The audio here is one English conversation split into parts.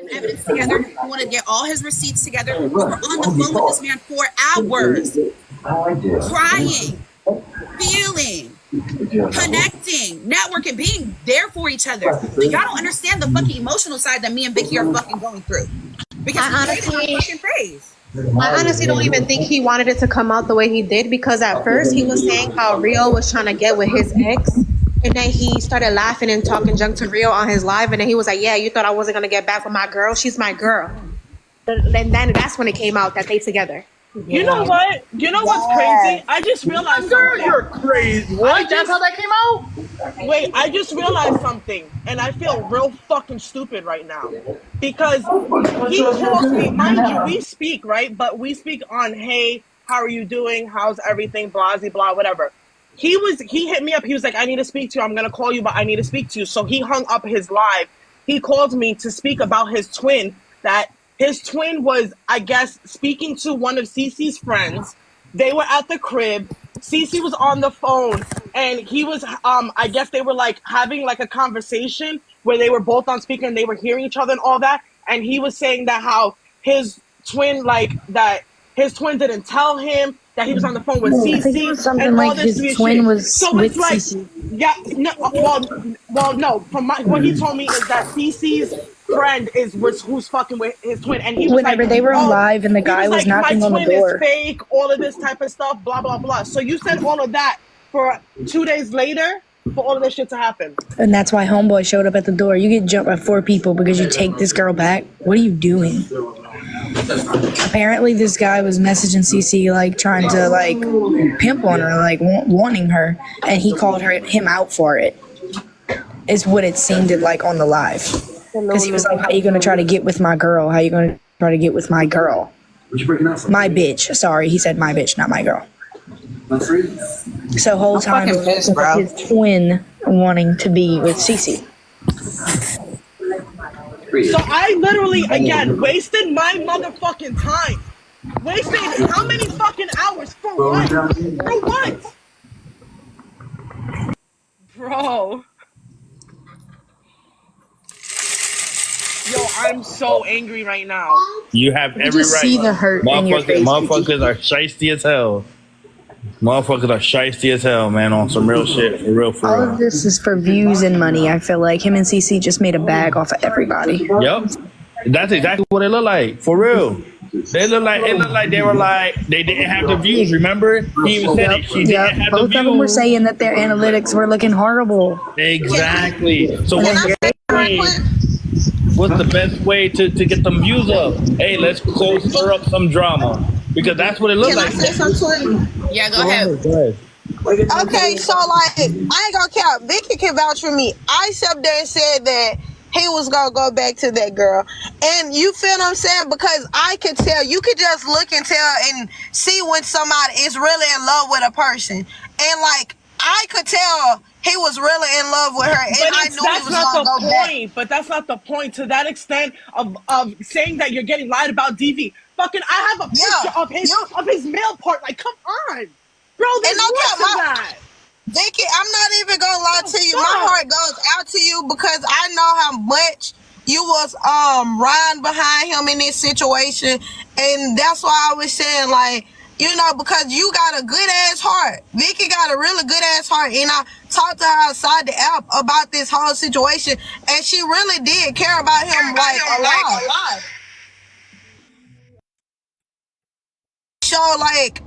evidence together. We want to get all his receipts together. We were on the phone with this man for hours, crying, feeling, connecting, networking, being there for each other. But y'all don't understand the fucking emotional side that me and Vicky are fucking going through. Because I honestly don't even think he wanted it to come out the way he did, because at first he was saying how Rio was trying to get with his ex, and then he started laughing and talking junk to Rio on his live, and then he was like, yeah, you thought I wasn't going to get back with my girl? She's my girl. And then that's when it came out that they together. You know what? You know what's crazy? I just realized something. You're crazy. What? That's how that came out? Wait, I just realized something, and I feel real fucking stupid right now. Because he calls me, mind you, we speak, right? But we speak on, hey, how are you doing? How's everything? Blah, blah, blah, whatever. He hit me up. He was like, I need to speak to you. I'm going to call you, but I need to speak to you. So he hung up his live. He called me to speak about his twin, that his twin was, I guess, speaking to one of Cece's friends. They were at the crib. Cece was on the phone, and he was, I guess they were like having like a conversation where they were both on speaker and they were hearing each other and all that. And he was saying that how his twin, his twin didn't tell him that he was on the phone with Cece. I think it was something and like his twin was so with like, Cece. Yeah, no, well, no. From what he told me is that Cece's friend was who's fucking with his twin, and he was whenever they were live and the guy was knocking on the door. My twin is fake. All of this type of stuff. Blah blah blah. So you said all of that for 2 days later for all of this shit to happen. And that's why homeboy showed up at the door. You get jumped by 4 people because you take this girl back. What are you doing? Apparently this guy was messaging Cece, like trying to like pimp on her, like wanting her, and he called him out for it, is what it seemed like on the live. Because he was like, how you going to try to get with my girl? How you going to try to get with my girl? My bitch. Sorry, he said my bitch, not my girl. So whole time pissed, his twin wanting to be with Cece. So I literally, again, wasted my motherfucking time. Wasted how many fucking hours? For what? For what? Bro. Yo, I'm so angry right now. You have every right. See the hurt in your face. Motherfuckers are shiesty as hell. Motherfuckers are shiesty as hell, man, on some real shit. For real. All of this is for views and money. I feel like him and CC just made a bag off of everybody. Yep. That's exactly what it looked like. For real. It looked like they were like, they didn't have the views, remember? He even said it. She didn't have the views. Both of them were saying that their analytics were looking horrible. Exactly. So what's the best way to get some views up? Hey, let's go stir up some drama. Because that's what it looked like. Can I say something? Yeah, go ahead. Go ahead. Okay, so like, I ain't gonna count. Vicky can vouch for me. I sat there and said that he was gonna go back to that girl. And you feel what I'm saying? Because I could tell, you could just look and tell and see when somebody is really in love with a person. And like, I could tell he was really in love with her, and I knew he was gonna go back. But that's not the point. To that extent of saying that you're getting lied about, DV. Fucking, I have a picture of his male part. Like, come on, bro. There's more to that. Vicky, I'm not even gonna lie to you. My heart goes out to you because I know how much you was riding behind him in this situation, and that's why I was saying, like, you know, because you got a good ass heart. Vicky got a really good ass heart, and I talked to her outside the app about this whole situation, and she really did care about him like a lot. So like,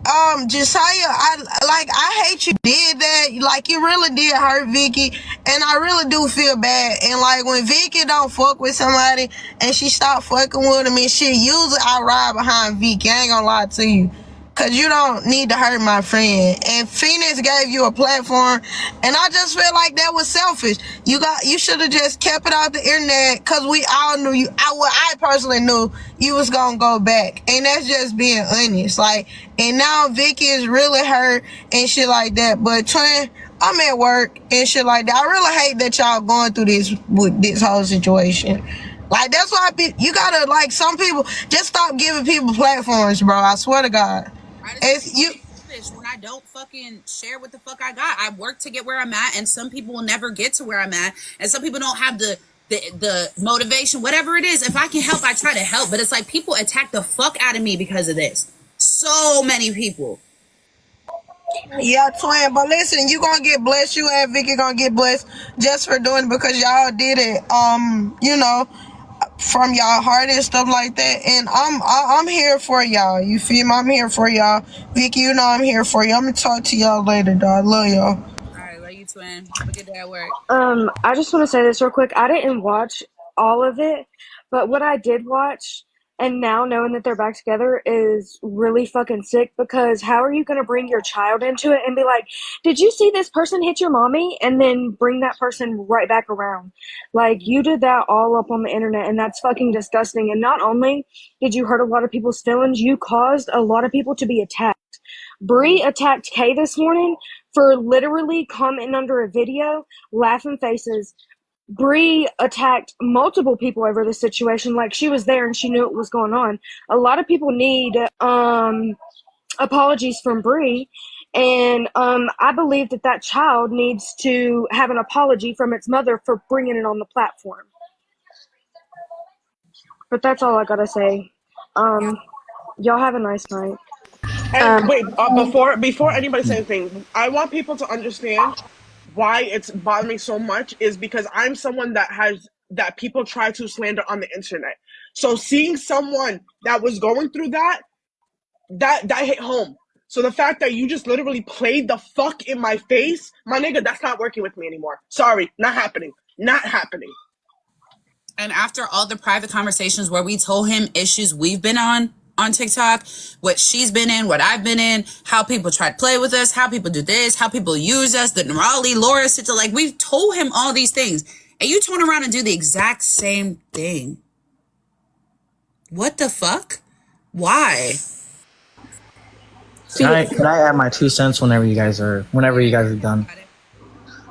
Josiah, I hate you did that. Like, you really did hurt Vicky, and I really do feel bad. And like, when Vicky don't fuck with somebody and she stop fucking with him and shit, usually I ride behind Vicky. I ain't gonna lie to you. Cause you don't need to hurt my friend. And Phoenix gave you a platform, and I just feel like that was selfish. You should have just kept it off the internet, cause we all knew you. I personally knew you was gonna go back, and that's just being honest. Like, and now Vicky is really hurt and shit like that. But twin, I'm at work and shit like that. I really hate that y'all going through this with this whole situation. Like, that's why you gotta, like, some people just stop giving people platforms, bro. I swear to God. When I don't fucking share what the fuck I got, I work to get where I'm at, and some people will never get to where I'm at, and some people don't have the the motivation, whatever it is. If I can help, I try to help. But it's like people attack the fuck out of me because of this. So many people. Yeah, twin. But listen, you gonna get blessed. You and Vicky gonna get blessed just for doing it because y'all did it. You know, from y'all heart and stuff like that. And I'm here for y'all. You feel me? I'm here for y'all. Vicky, you know I'm here for you. I'm gonna talk to y'all later, dog. Love y'all. All right, love you, twin. Have a good day at work. I just want to say this real quick. I didn't watch all of it, but what I did watch, and now knowing that they're back together is really fucking sick because how are you going to bring your child into it and be like, did you see this person hit your mommy? And then bring that person right back around. Like, you did that all up on the internet, and that's fucking disgusting. And not only did you hurt a lot of people's feelings, you caused a lot of people to be attacked. Bree attacked Kay this morning for literally commenting under a video, laughing faces. Bree attacked multiple people over this situation, like she was there and she knew what was going on. A lot of people need apologies from Bree, and I believe that child needs to have an apology from its mother for bringing it on the platform. But that's all I gotta say. Y'all have a nice night. And wait, before anybody says anything, I want people to understand why it's bothering me so much is because I'm someone that people try to slander on the internet. So seeing someone that was going through that hit home. So the fact that you just literally played the fuck in my face, my nigga, that's not working with me anymore. Sorry, not happening. Not happening. And after all the private conversations where we told him issues we've been on TikTok, what she's been in, what I've been in, how people try to play with us, how people do this, how people use us, the Raleigh, Laura, like we've told him all these things. And you turn around and do the exact same thing. What the fuck? Why? Can I add my 2 cents whenever you guys are done?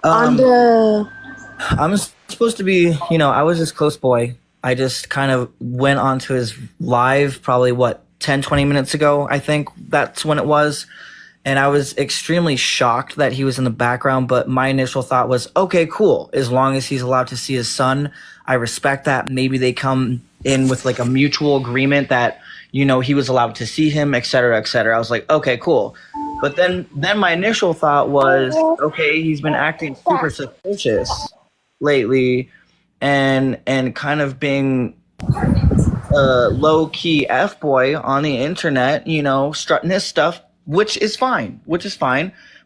I'm supposed to be, I was his close boy. I just kind of went onto his live probably 10-20 minutes ago. I think that's when it was. And I was extremely shocked that he was in the background, but my initial thought was, okay, cool. As long as he's allowed to see his son, I respect that. Maybe they come in with like a mutual agreement that, he was allowed to see him, et cetera, et cetera. I was like, okay, cool. But then my initial thought was, okay, he's been acting super suspicious lately and kind of being a low-key F-boy on the internet, strutting his stuff, which is fine.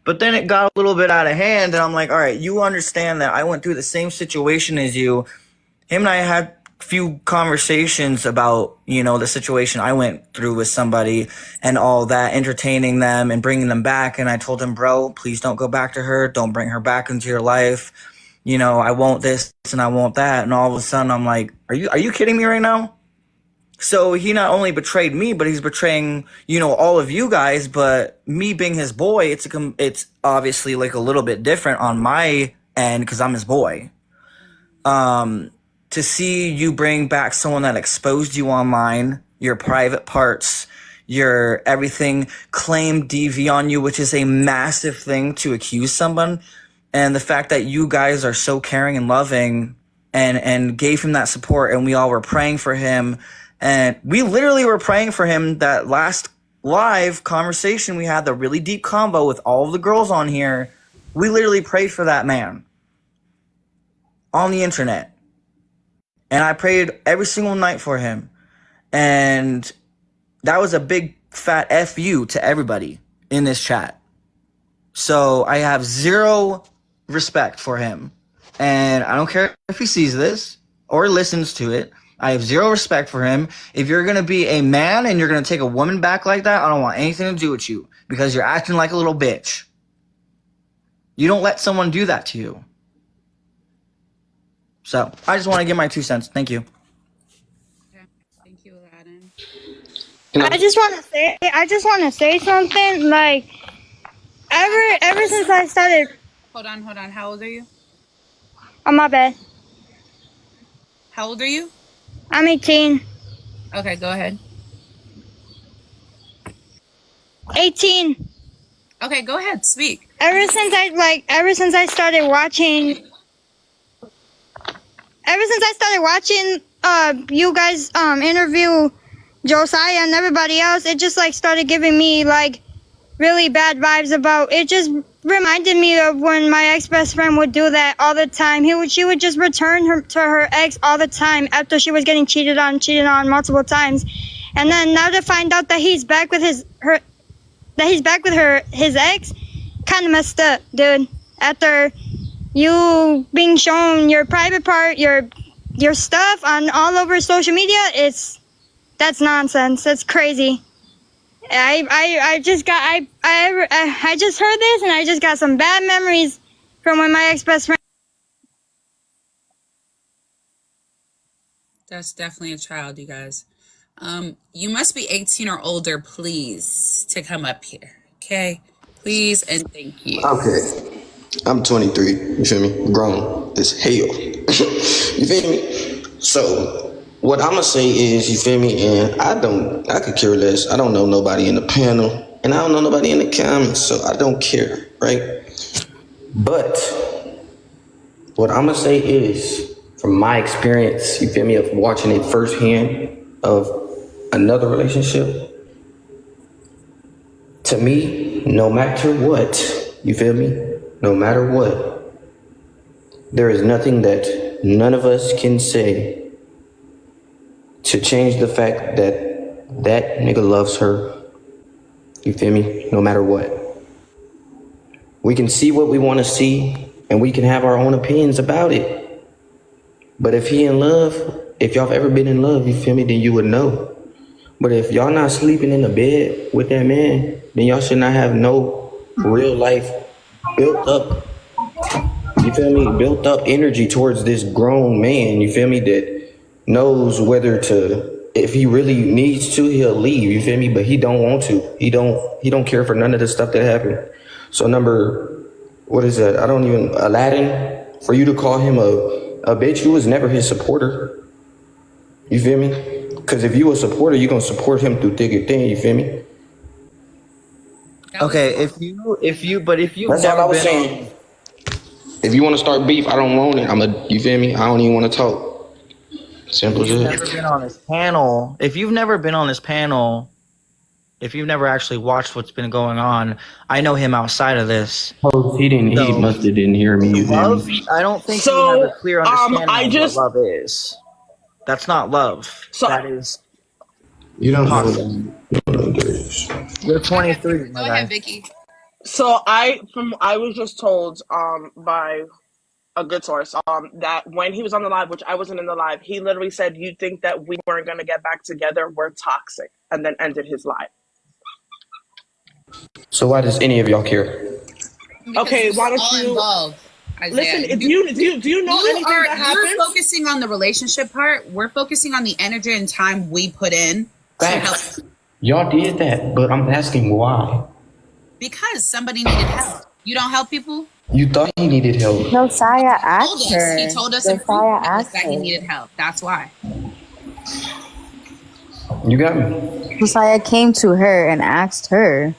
But then it got a little bit out of hand, and I'm like, all right, you understand that I went through the same situation as you. Him and I had a few conversations about, the situation I went through with somebody and all that, entertaining them and bringing them back. And I told him, bro, please don't go back to her. Don't bring her back into your life. I want this and I want that. And all of a sudden I'm like, are you kidding me right now? So he not only betrayed me, but he's betraying, all of you guys. But me being his boy, it's obviously like a little bit different on my end because I'm his boy. To see you bring back someone that exposed you online, your private parts, your everything, claim DV on you, which is a massive thing to accuse someone. And the fact that you guys are so caring and loving and gave him that support, and we all were praying for him. And we literally were praying for him. That last live conversation we had, the really deep convo with all of the girls on here, we literally prayed for that man on the internet. And I prayed every single night for him. And that was a big fat F you to everybody in this chat. So I have zero respect for him. And I don't care if he sees this or listens to it. I have zero respect for him. If you're going to be a man and you're going to take a woman back like that, I don't want anything to do with you because you're acting like a little bitch. You don't let someone do that to you. So I just want to give my 2 cents. Thank you. Okay. Thank you, Aladdin. I just want to say something. Like ever since I started. Hold on. How old are you? Oh, my bad. How old are you? I'm 18. Okay, go ahead. 18. Okay, go ahead. Speak. Ever since I started watching ever since I started watching you guys interview Josiah and everybody else, it just like started giving me like really bad vibes about it. Just reminded me of when my ex-best friend would do that all the time. She would just return her to her ex all the time after she was getting cheated on multiple times. And then now to find out that he's back with his ex, kind of messed up, dude. After you being shown your private part, your stuff on all over social media, that's nonsense. That's crazy. I just heard this and I just got some bad memories from when my ex-best friend. That's definitely a child, you guys. You must be 18 or older, please, to come up here. Okay? Please and thank you. Okay. I'm 23. You feel me? Grown as hell. You feel me? So what I'ma say is, you feel me, and I could care less. I don't know nobody in the panel, and I don't know nobody in the comments, so I don't care, right? But what I'ma say is, from my experience, you feel me, of watching it firsthand of another relationship, to me, no matter what, you feel me, no matter what, there is nothing that none of us can say to change the fact that that nigga loves her. You feel me? No matter what. We can see what we want to see, and we can have our own opinions about it. But if he in love, if y'all have ever been in love, you feel me, then you would know. But if y'all not sleeping in the bed with that man, then y'all should not have no real life built up, you feel me, built up energy towards this grown man, you feel me, that knows whether to, if he really needs to, he'll leave, you feel me, but he don't want to. He don't care for none of the stuff that happened. So what is that? Aladdin, for you to call him a bitch, you was never his supporter. You feel me? Because if you a supporter, you're going to support him through thick and thin, you feel me? Okay, if you That's all I was saying. If you want to start beef, I don't want it. You feel me? I don't even want to talk. Simple as You've that. never been on this panel. If you've never been on this panel, if you've never actually watched what's been going on, I know him outside of this. Oh, he must have didn't hear me. Love, I don't think So, you have a clear understanding I just- of what love is. That's not love. So- that is. You don't know You're 23. Go ahead, Vicky. So I was just told by a good source that when he was on the live, which I wasn't in the live, he literally said, "You think that we weren't gonna get back together? We're toxic," and then ended his live. So why does any of y'all care? Okay, why don't all you involved, Isaiah. listen? Do you know anything that happened? You're focusing on the relationship part. We're focusing on the energy and time we put in to help. Y'all did that, but I'm asking why. Because somebody needed help. You don't help people? You thought he needed help. Josiah asked her. He told us in Josiah proof asked that her. he needed help. That's why. You got me. Josiah came to her and asked her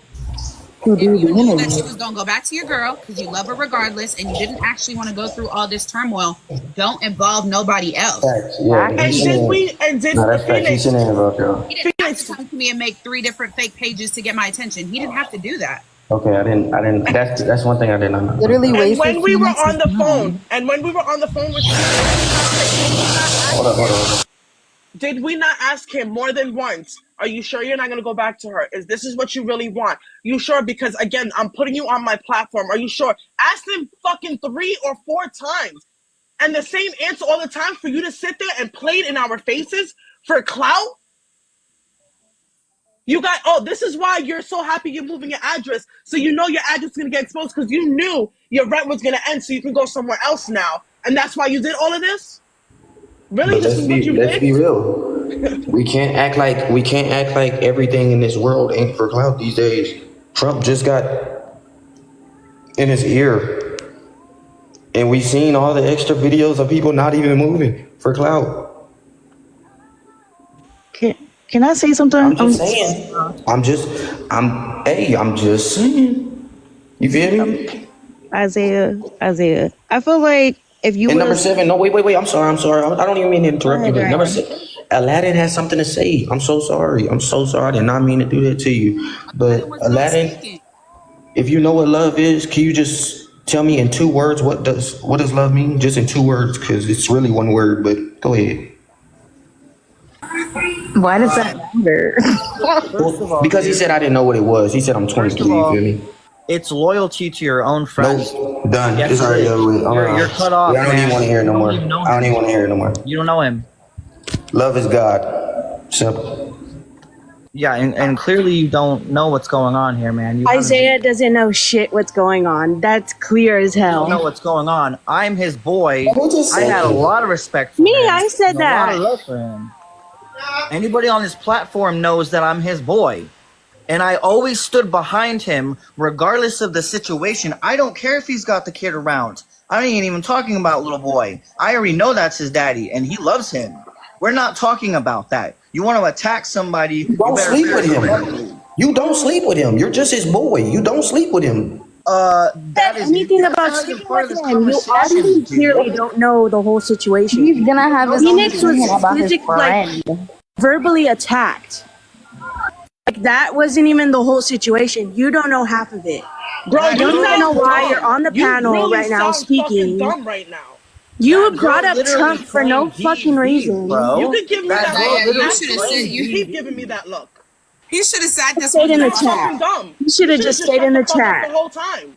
to do the You knew that you interview. was going to go back to your girl because you love her regardless and you didn't actually want to go through all this turmoil. Don't involve nobody else. Facts, yeah. And did we? And did No, that's facts. He Phoenix? shouldn't have involved y'all. He didn't have to come to me and make 3 different fake pages to get my attention. He didn't have to do that. Okay, I didn't. That's one thing I did not know. Literally And wasted when we were Phoenix's on the time. phone, with Hold on. did we not ask him more than once? Are you sure you're not going to go back to her? This is what you really want? You sure? Because again, I'm putting you on my platform. Are you sure? Ask him fucking 3 or 4 times, and the same answer all the time for you to sit there and play it in our faces for clout. You got, this is why you're so happy you're moving your address. So you know your address is going to get exposed because you knew your rent was going to end so you can go somewhere else now. And that's why you did all of this? Really? But This is what you let's did? be real. We can't act like everything in this world ain't for clout these days. Trump just got in his ear, and we seen all the extra videos of people not even moving for clout. Can I say something? I'm just saying. I'm just saying. You feel me? Isaiah. I feel like if you And number was 7, no, wait. I'm sorry. I don't even mean to interrupt you, but number 7, Aladdin has something to say. I'm so sorry. I did not mean to do that to you. But was not Aladdin, speaking. if you know what love is, can you just tell me in 2 words what does love mean? Just in 2 words, because it's really 1 word. But go ahead. why does that matter? First of all, Because he said I didn't know what it was. He said I'm 23. You feel me? it's loyalty to your own friends. Nope. Done. Yes, It's already it is. over with. You're cut off, I don't man. even want to hear it no You more. don't even know I don't him. even want to hear it no more. You don't know him. Love is God. Simple. Yeah, and clearly you don't know what's going on here, man. Isaiah doesn't know shit what's going on. That's clear as You don't hell. know what's going on. I'm his boy. Who just I said had a that? lot of respect for Me, him. I said and a lot of that. love for him. Anybody on this platform knows that I'm his boy. And I always stood behind him regardless of the situation. I don't care if he's got the kid around. I ain't even talking about little boy. I already know that's his daddy and he loves him. We're not talking about that. You want to attack somebody, You don't sleep with him. You don't sleep with him. You're just his boy. You don't sleep with him. That is Anything that's about not even sleeping part of with this him? You conversation, obviously dude. clearly don't know the whole situation. He's gonna have his own Phoenix was opinion about his like friend. verbally attacked. Like that wasn't even the whole situation. You don't know half of it. Bro, I don't you even know sound why dumb. you're on the You panel really right now sound fucking speaking. dumb right now. You That brought girl up literally Trump for no claimed fucking he's reason. bro. You could give me that girl look. You literally should have said claimed you. Keep giving me that look. He should have sat You this Stayed one in the sound down. fucking chat. dumb. You should have just stayed shut in the the fuck up chat. the whole time.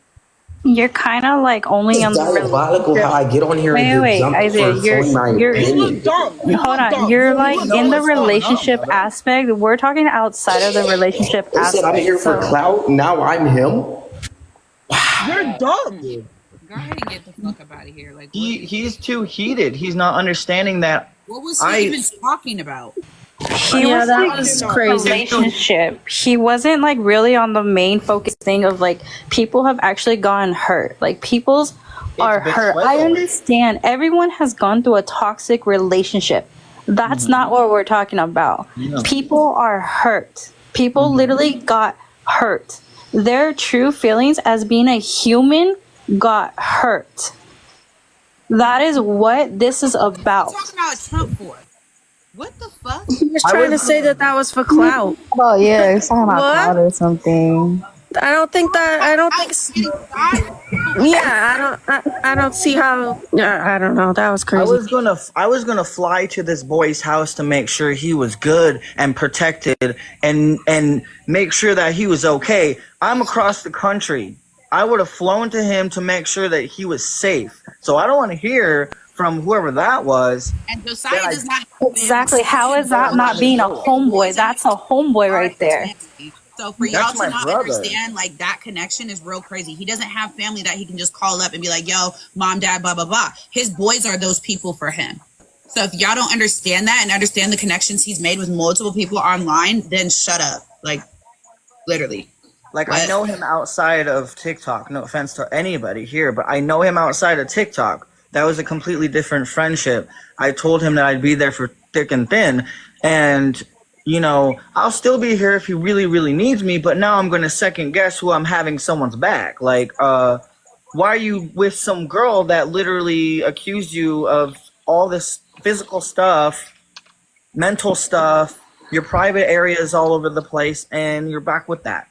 You're kind of like only It's on the diabolical relationship. how I get on here and Wait, just jump Isaiah, for showing my you're You opinion. look dumb. You hold look on. dumb. You're You like look in dumb the as fuck. relationship brother. aspect. We're talking outside of the relationship They said I'm aspect. here for So clout. Now I'm him. You're dumb. Go ahead and get the fuck up out of here. Like, what? He's too heated. He's not understanding that What was he even talking about? he was that like was in a crazy. relationship. He wasn't like really on the main focus thing of like people have actually gotten hurt. Like people's are hurt. I betrayal. understand everyone has gone through a toxic relationship. That's not what we're talking about. Yeah. People are hurt. People literally got hurt. Their true feelings as being a human got hurt. That is what this is about. Talking about Trump for? What the fuck? He was trying to say that was for clout. Oh yeah, it's talking about What? cloud or something. I don't think. I don't see how. I don't know. That was I crazy. was gonna fly to this boy's house to make sure he was good and protected and make sure that he was okay. I'm across the country. I would have flown to him to make sure that he was safe. So I don't want to hear from whoever that was. And Josiah does not. Exactly. How is that not being a homeboy? That's a homeboy right there. So for y'all to not understand, like, that connection is real crazy. He doesn't have family that he can just call up and be like, yo, mom, dad, blah, blah, blah. His boys are those people for him. So if y'all don't understand that and understand the connections he's made with multiple people online, then shut up. Like, literally. Like, I know him outside of TikTok. No offense to anybody here, but I know him outside of TikTok. That was a completely different friendship. I told him that I'd be there for thick and thin. And, you know, I'll still be here if he really, really needs me. But now I'm going to second guess who I'm having someone's back. Like, why are you with some girl that literally accused you of all this physical stuff, mental stuff, your private areas all over the place, and you're back with that?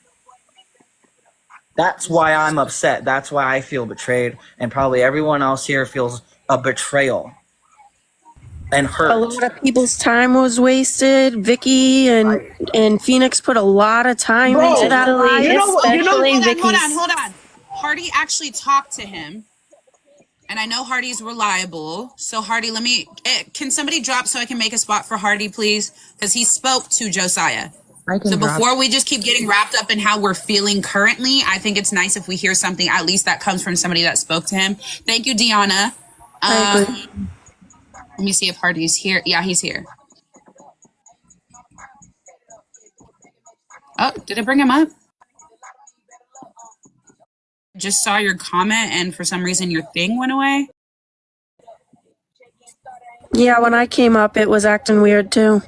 That's why I'm upset. That's why I feel betrayed. And probably everyone else here feels a betrayal and hurt. A lot of people's time was wasted. Vicky and Phoenix put a lot of time into that live. Hold on. Hardy actually talked to him. And I know Hardy's reliable. So Hardy, can somebody drop so I can make a spot for Hardy, please? Because he spoke to Josiah. So before we just keep getting wrapped up in how we're feeling currently, I think it's nice if we hear something at least that comes from somebody that spoke to him. Thank you, Deanna. Let me see if Hardy's here. Yeah, he's here. Oh, did it bring him up? Just saw your comment and for some reason your thing went away. Yeah, when I came up, it was acting weird too.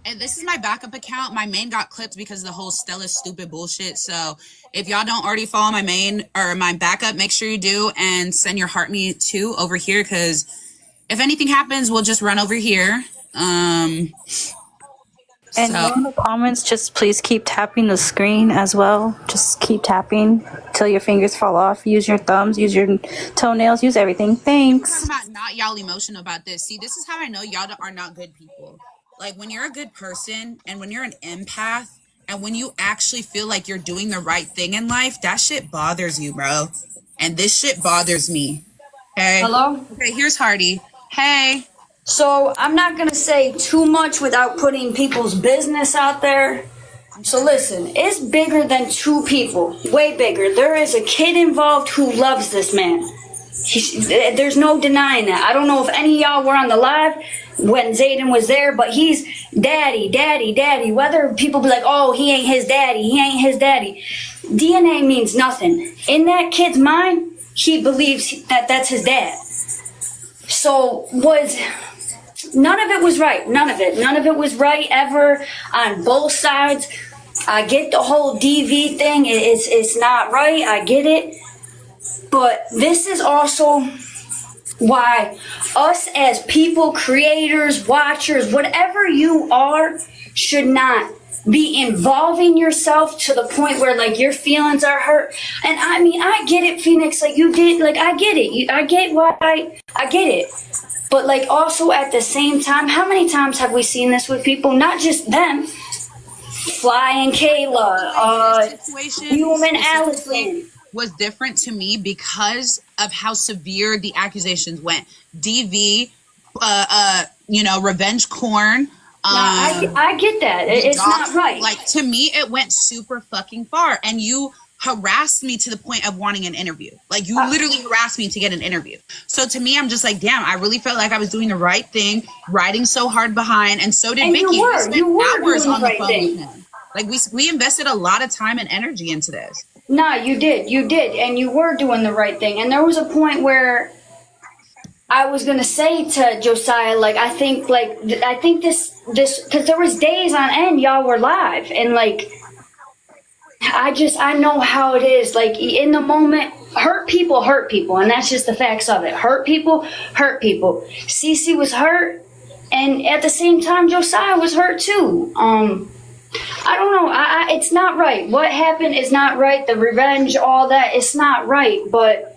And this is my backup account. My main got clipped because of the whole Stella stupid bullshit. So if y'all don't already follow my main or my backup, make sure you do and send your heart me too over here, because if anything happens, we'll just run over here. And you in the comments, just please keep tapping the screen as well. Just keep tapping till your fingers fall off. Use your thumbs, use your toenails, use everything. Thanks. I'm talking about not y'all emotional about this. See, this is how I know y'all are not good people. Like, when you're a good person and when you're an empath and when you actually feel like you're doing the right thing in life, that shit bothers you, bro. And this shit bothers me. Okay? Hello? Okay, here's Hardy. Hey. So I'm not going to say too much without putting people's business out there. So listen, it's bigger than two people. Way bigger. There is a kid involved who loves this man. There's no denying that. I don't know if any of y'all were on the live when Zayden was there, but he's daddy, daddy, daddy. Whether people be like, oh, he ain't his daddy, he ain't his daddy. DNA means nothing. In that kid's mind, he believes that that's his dad. So none of it was right. None of it was right ever on both sides. I get the whole DV thing. It's not right. I get it. But this is also why us as people, creators, watchers, whatever you are, should not be involving yourself to the point where like your feelings are hurt. And I mean, I get it, Phoenix, like you did, like I get it. I get why I get it. But like also at the same time, how many times have we seen this with people? Not just them. Fly and Kayla, Human Allison. Was different to me because of how severe the accusations went. DV, revenge corn. I get that. It's not right. Like, to me, it went super fucking far. And you harassed me to the point of wanting an interview. Like, you literally harassed me to get an interview. So to me, I'm just like, damn, I really felt like I was doing the right thing, riding so hard behind. And so did Vicky. You were hours on the phone with him. Like, we invested a lot of time and energy into this. Nah, you did, and you were doing the right thing. And there was a point where I was gonna say to Josiah, like, I think this, because there was days on end y'all were live, and like, I know how it is. Like, in the moment, hurt people, and that's just the facts of it. Hurt people. Cece was hurt, and at the same time, Josiah was hurt too. I don't know. It's not right. What happened is not right. The revenge, all that, it's not right. But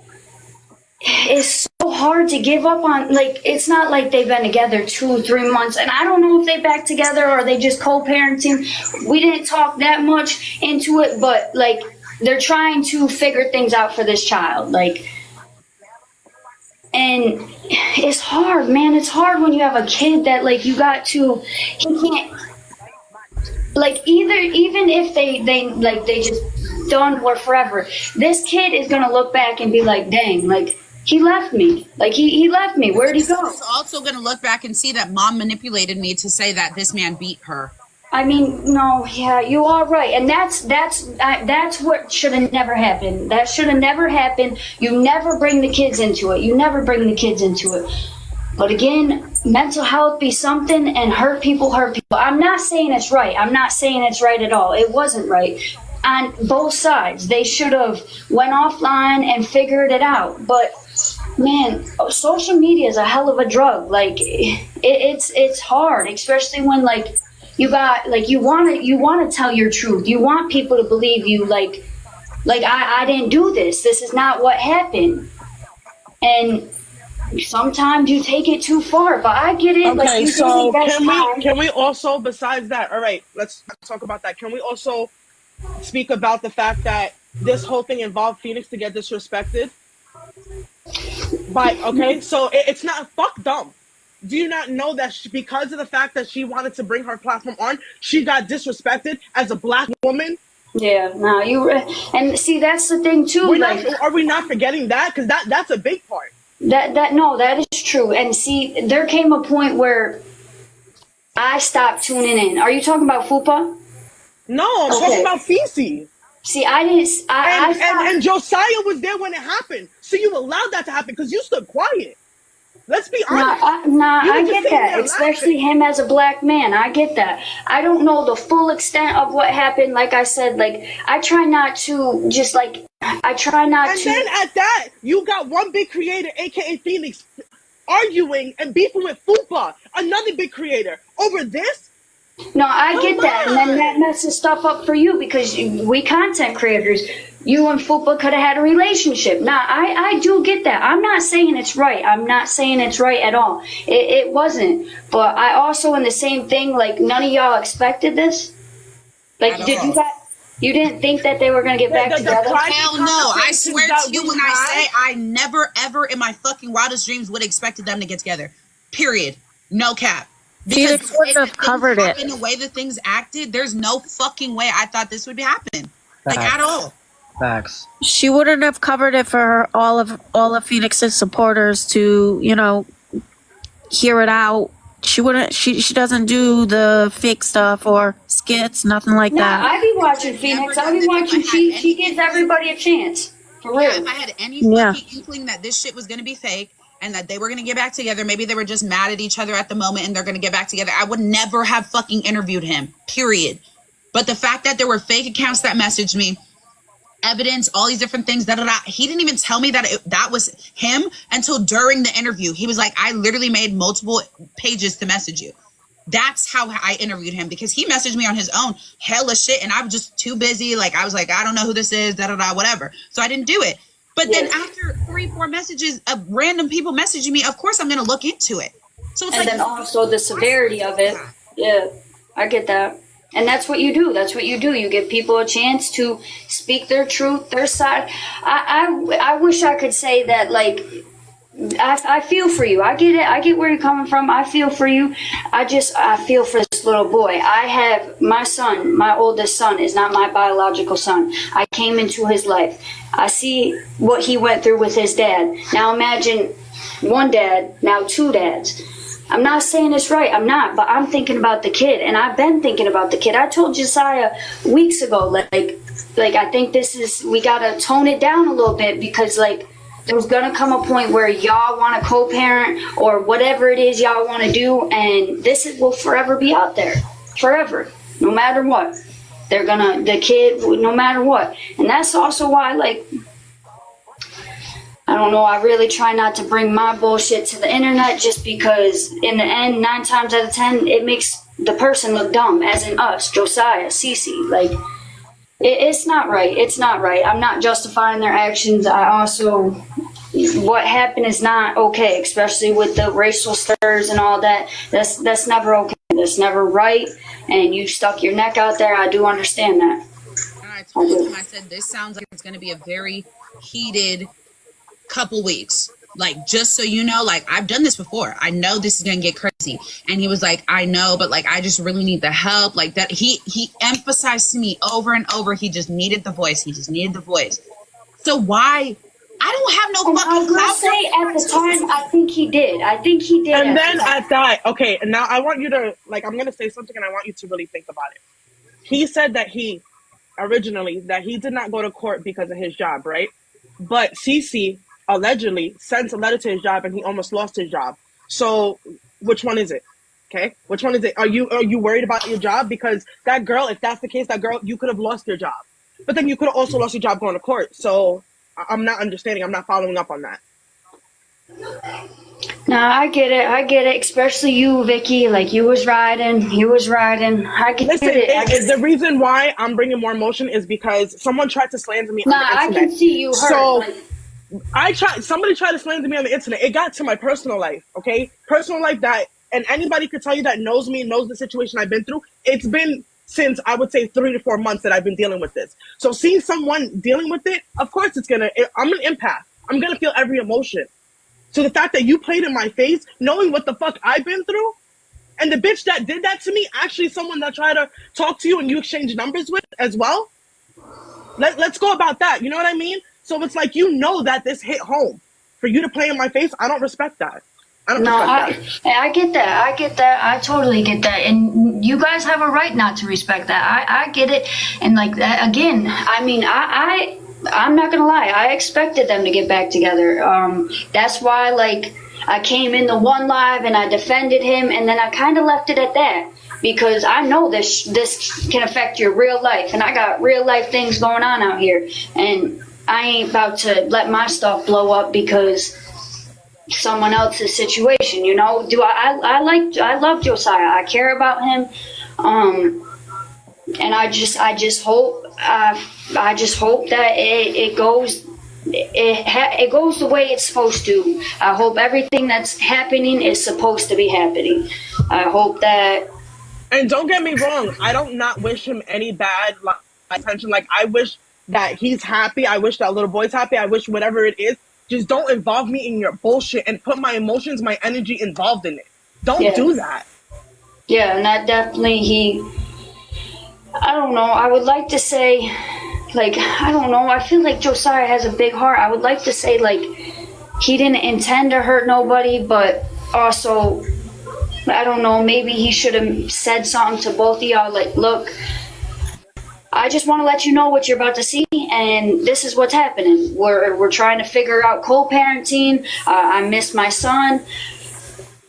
it's so hard to give up on. Like, it's not like they've been together 2-3 months. And I don't know if they back together or they just co-parenting. We didn't talk that much into it. But, like, they're trying to figure things out for this child. Like, and it's hard, man. It's hard when you have a kid that, like, he can't. Like, even if they just done or forever, this kid is gonna look back and be like, dang, like, he left me. Like, he left me. Where'd he go? He's also gonna look back and see that mom manipulated me to say that this man beat her. I mean, no, yeah, you are right, and that's what should have never happened. That should have never happened. You never bring the kids into it. But again, mental health be something, and hurt people. I'm not saying it's right. I'm not saying it's right at all. It wasn't right on both sides. They should have went offline and figured it out. But man, social media is a hell of a drug. Like, it's hard, especially when like you want to tell your truth. You want people to believe you. Like I didn't do this. This is not what happened. And sometimes you take it too far, but I get it. Okay, like, so can we also, besides that, all right, let's talk about that. Can we also speak about the fact that this whole thing involved Phoenix to get disrespected? So it's not fuck dumb. Do you not know that because of the fact that she wanted to bring her platform on, she got disrespected as a black woman? Yeah, no, and see, that's the thing too. Are we not forgetting that? Because that's a big part. That is true. And see, there came a point where I stopped tuning in. Are you talking about Fupa? No, I'm talking about Fifi. See, I didn't. And Josiah was there when it happened, so you allowed that to happen because you stood quiet. Let's be Nah, honest. I get that, especially him as a black man. I get that. I don't know the full extent of what happened. Like I said, like I try not to just like I try not and to. And then at that, you got one big creator, aka Phoenix, arguing and beefing with Fupa, another big creator, over this. No, I get that, and then that messes stuff up for you because we content creators. You and Fupa could have had a relationship. Now, I do get that. I'm not saying it's right. I'm not saying it's right at all. It wasn't. But I also, in the same thing, like, none of y'all expected this? Like, did you guys... You didn't think that they were going to get back together? Hell no. I swear to you when I say I never, ever in my fucking wildest dreams would have expected them to get together. Period. No cap. Because Phoenix wouldn't have covered it. In the way that things acted, there's no fucking way I thought this would be happening. Like, at all. Facts. She wouldn't have covered it for all of Phoenix's supporters to, you know, hear it out. She wouldn't. She doesn't do the fake stuff or skits, nothing like that. I be watching Phoenix. I be watching. She gives everybody a chance. For real. If I had any fucking inkling that this shit was gonna be fake and that they were gonna get back together, maybe they were just mad at each other at the moment and they're gonna get back together, I would never have fucking interviewed him. Period. But the fact that there were fake accounts that messaged me, evidence, all these different things, he didn't even tell me that that was him until during the interview. He was like, I literally made multiple pages to message you. That's how I interviewed him, because he messaged me on his own hella shit and I was just too busy. Like, I was like, I don't know who this is, whatever. So I didn't do it. But then after 3-4 messages of random people messaging me, of course I'm going to look into it. So it's and then also the severity of it. Yeah, I get that. And that's what you do. That's what you do. You give people a chance to speak their truth, their side. I wish I could say that, like, I feel for you. I get it. I get where you're coming from. I feel for you. I feel for this little boy. I have my son, my oldest son is not my biological son. I came into his life. I see what he went through with his dad. Now imagine one dad, now 2 dads. I'm not saying it's right. I'm not, but I'm thinking about the kid, and I've been thinking about the kid. I told Josiah weeks ago, like I think we gotta tone it down a little bit, because like there's gonna come a point where y'all want to co-parent or whatever it is y'all want to do, and will forever be out there, forever, no matter what. The kid, no matter what, and that's also why, like, I don't know, I really try not to bring my bullshit to the internet, just because in the end, 9 times out of 10, it makes the person look dumb, as in us, Josiah, Cece. Like, it's not right. It's not right. I'm not justifying their actions. What happened is not okay, especially with the racial slurs and all that. That's never okay. That's never right. And you stuck your neck out there. I do understand that. And I told him, I said, this sounds like it's going to be a very heated couple weeks. Like, just so you know, like, I've done this before. I know this is gonna get crazy. And he was like, I know, but like, I just really need the help. Like that, he emphasized to me over and over, he just needed the voice. He just needed the voice. So why? I don't have no fucking I was gonna say, at the time, I think he did. And then at that, okay, and now I want you to, like, I'm gonna say something and I want you to really think about it. He said that he did not go to court because of his job, right? But Cece allegedly sent a letter to his job and he almost lost his job. So which one is it? Okay, which one is it? Are you worried about your job? Because that girl, if that's the case, you could have lost your job, but then you could have also lost your job going to court. So I'm not understanding. I'm not following up on that. No, I get it. Especially you, Vicky. Like, you was riding. I get it. The reason why I'm bringing more emotion is because someone tried to slander me on the internet. I can see you hurt. So somebody tried to slander me on the internet. It got to my personal life, okay? Personal life and anybody could tell you that knows me, knows the situation I've been through. It's been since, I would say, 3 to 4 months that I've been dealing with this. So seeing someone dealing with it, of course I'm an empath. I'm going to feel every emotion. So the fact that you played in my face, knowing what the fuck I've been through, and the bitch that did that to me, actually someone that tried to talk to you and you exchange numbers with as well. Let's go about that. You know what I mean? So it's like, you know that this hit home. For you to play in my face, I don't respect that. I get that. I totally get that. And you guys have a right not to respect that. I get it. And like that, again, I mean, I'm not gonna lie. I expected them to get back together. That's why, like, I came in the one live and I defended him, and then I kind of left it at that because I know this can affect your real life, and I got real life things going on out here, and I ain't about to let my stuff blow up because someone else's situation. You know, I love Josiah. I care about him, and I just hope that it goes. It goes the way it's supposed to. I hope everything that's happening is supposed to be happening. I hope that. And don't get me wrong, I don't not wish him any bad attention. Like, I wish that he's happy. I wish that little boy's happy. I wish whatever it is. Just don't involve me in your bullshit and put my emotions, my energy involved in it. Don't do that. Yeah, and that definitely I don't know. I would like to say. Like, I don't know. I feel like Josiah has a big heart. I would like to say, like, he didn't intend to hurt nobody, but also, I don't know, maybe he should have said something to both of y'all, like, look, I just want to let you know what you're about to see, and this is what's happening. We're trying to figure out co-parenting. I miss my son.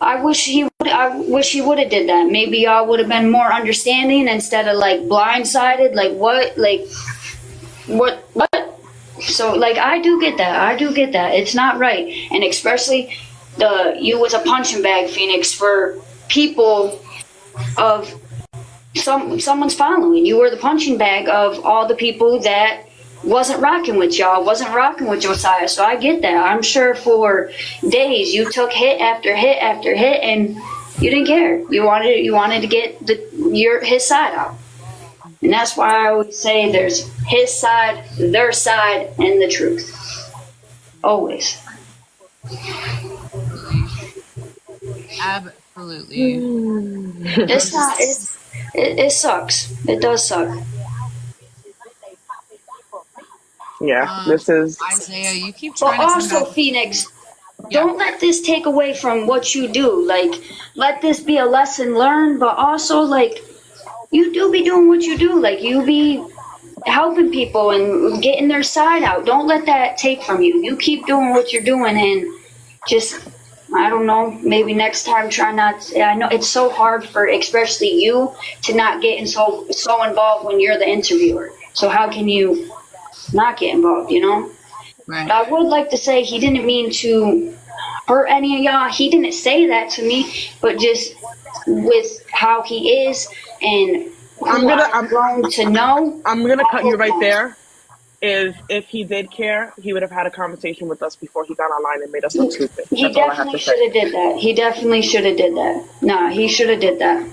I wish he would have did that. Maybe y'all would have been more understanding instead of, like, blindsided. Like, what? Like... What? So, like, I do get that. It's not right. And especially you was a punching bag, Phoenix, for people of someone's following. You were the punching bag of all the people that wasn't rocking with y'all, wasn't rocking with Josiah. So I get that. I'm sure for days you took hit after hit after hit and you didn't care. You wanted to get his side out. And that's why I would say there's his side, their side, and the truth. Always. Absolutely. It's not. It sucks. It does suck. Yeah, this is Isaiah. You keep trying. But also, Phoenix, don't let this take away from what you do. Like, let this be a lesson learned, but also, like, you do be doing what you do. Like, you be helping people and getting their side out. Don't let that take from you. You keep doing what you're doing and just, I don't know, maybe next time try not. I know it's so hard for especially you to not get so involved when you're the interviewer. So how can you not get involved, you know? Right. But I would like to say he didn't mean to hurt any of y'all. He didn't say that to me, but just with how he is and I'm grown to know. I'm gonna cut you right there. If he did care, he would have had a conversation with us before he got online and made us look stupid. He definitely should have did that. He definitely should have did that. Nah, he should have did that.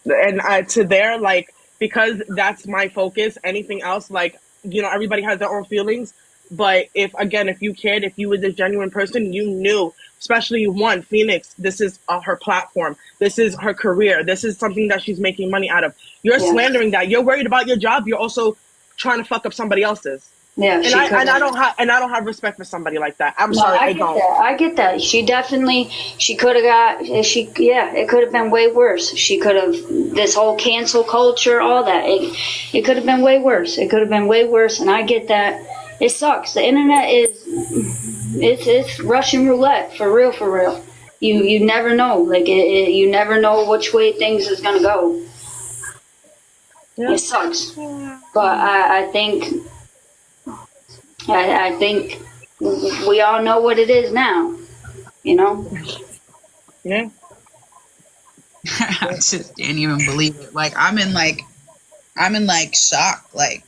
And to there, like, because that's my focus. Anything else, like, you know, everybody has their own feelings. But if you cared, if you were the genuine person, you knew, especially one, Phoenix, this is her platform. This is her career. This is something that she's making money out of. You're slandering that. You're worried about your job. You're also trying to fuck up somebody else's. Yeah, and I don't have respect for somebody like that. I'm sorry, I don't. I get that. She could have got. It could have been way worse. She could have this whole cancel culture, all that. It could have been way worse. It could have been way worse, and I get that. It sucks. The internet it's Russian roulette for real. You never know. Like you never know which way things is gonna go. Yeah. It sucks, but I think we all know what it is now. You know. Yeah. I just can't even believe it. Like I'm in shock. Like,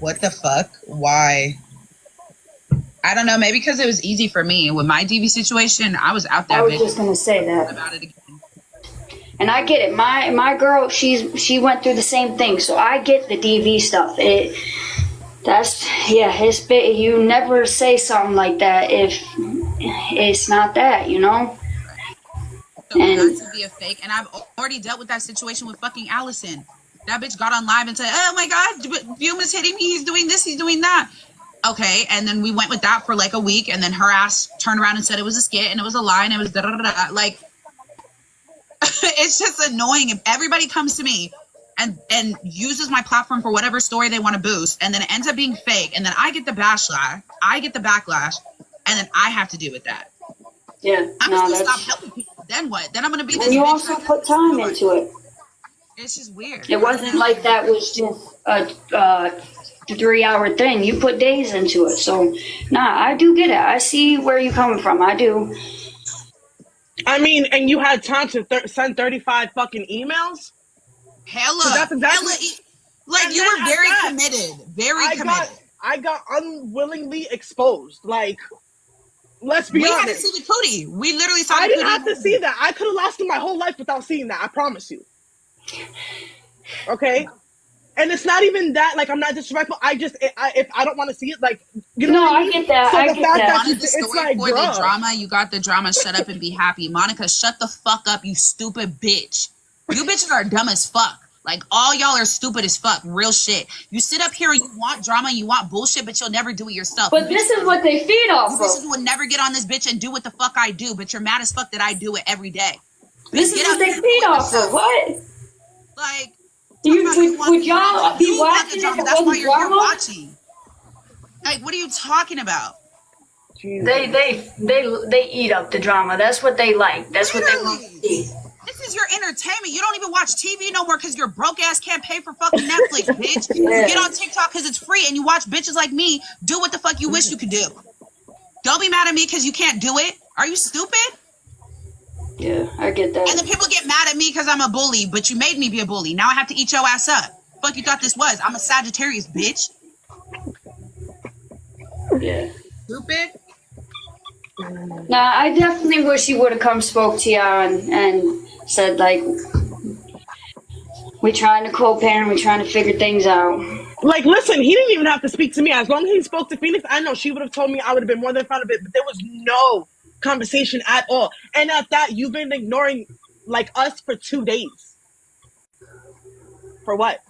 what the fuck? Why? I don't know. Maybe because it was easy for me with my DV situation. I was out there. I was just gonna say that about it again. And I get it. My girl, she went through the same thing, so I get the DV stuff. You never say something like that if it's not that, you know. So not to be a fake, and I've already dealt with that situation with fucking Allison. That bitch got on live and said, "Oh my God, Buma's hitting me. He's doing this. He's doing that." Okay, and then we went with that for like a week, and then her ass turned around and said it was a skit and it was a lie and it was da da da da. Like, it's just annoying if everybody comes to me and uses my platform for whatever story they want to boost, and then it ends up being fake, and then I get the backlash, and then I have to deal with that. Yeah, I'm no, just gonna stop that's. helping people. Then what? Then I'm gonna be And this you bitch. also put time into it. It's just weird. It wasn't like that was just a 3-hour thing. You put days into it. So, nah, I do get it. I see where you're coming from. I do. I mean, and you had time to send 35 fucking emails? Hella, that's exactly. Like, you were very committed. Very committed. I got unwillingly exposed. Like, let's be honest. We had to see the cootie. We literally saw the I cootie. didn't have to see that. I could have lasted my whole life without seeing that. I promise you. Okay? And it's not even that, like, I'm not disrespectful. If I don't want to see it, like, you know what I mean? I get that. So I the get fact that. that it's like, for the drama, you got the drama. Shut up and be happy. Monica, shut the fuck up, you stupid bitch. You bitches are dumb as fuck. Like, all y'all are stupid as fuck. Real shit. You sit up here and you want drama, you want bullshit, but you'll never do it yourself. But this is what they feed off of. Bitches would never get on this bitch and do what the fuck I do, but you're mad as fuck that I do it every day. This is what they feed off of. What? Like, would y'all be watching it? That's why you're here watching. Like, what are you talking about? They eat up the drama. That's what they like. That's what they want to see. This is your entertainment. You don't even watch TV no more because your broke ass can't pay for fucking Netflix, bitch. Yeah. You get on TikTok because it's free and you watch bitches like me do what the fuck you wish you could do. Don't be mad at me because you can't do it. Are you stupid? Yeah, I get that. And then people get mad at me because I'm a bully, but you made me be a bully. Now I have to eat your ass up. Fuck you thought this was? I'm a Sagittarius, bitch. Yeah. Stupid. Nah, I definitely wish you would have come spoke to y'all and said, like, we trying to co-parent, we trying to figure things out. Like, listen, he didn't even have to speak to me. As long as he spoke to Phoenix, I know she would have told me. I would have been more than proud of it. But there was no conversation at all. And at that, you've been ignoring, like, us for 2 days. For what?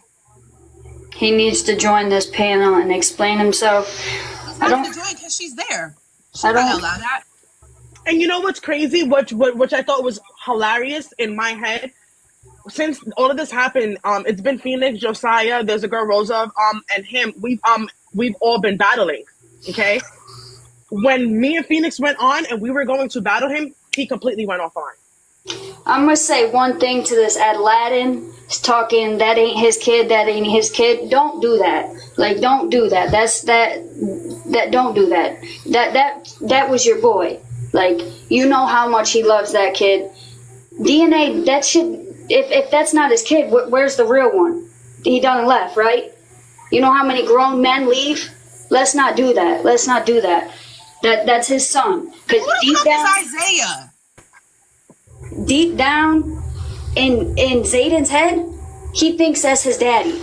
He needs to join this panel and explain himself. He's not going to join because she's there. I don't allow that. And you know what's crazy? Which I thought was hilarious in my head. Since all of this happened, it's been Phoenix, Josiah, there's a girl Rosa, and him. We've all been battling. Okay. When me and Phoenix went on and we were going to battle him, he completely went offline. I'm gonna say one thing to this Aladdin. He's talking that ain't his kid, that ain't his kid. Don't do that. Like, don't do that. That don't do that. That was your boy. Like, you know how much he loves that kid. DNA, that should, if that's not his kid, where's the real one? He done left, right? You know how many grown men leave? Let's not do that. Let's not do that. That's his son. Because deep down in Zayden's head, he thinks that's his daddy.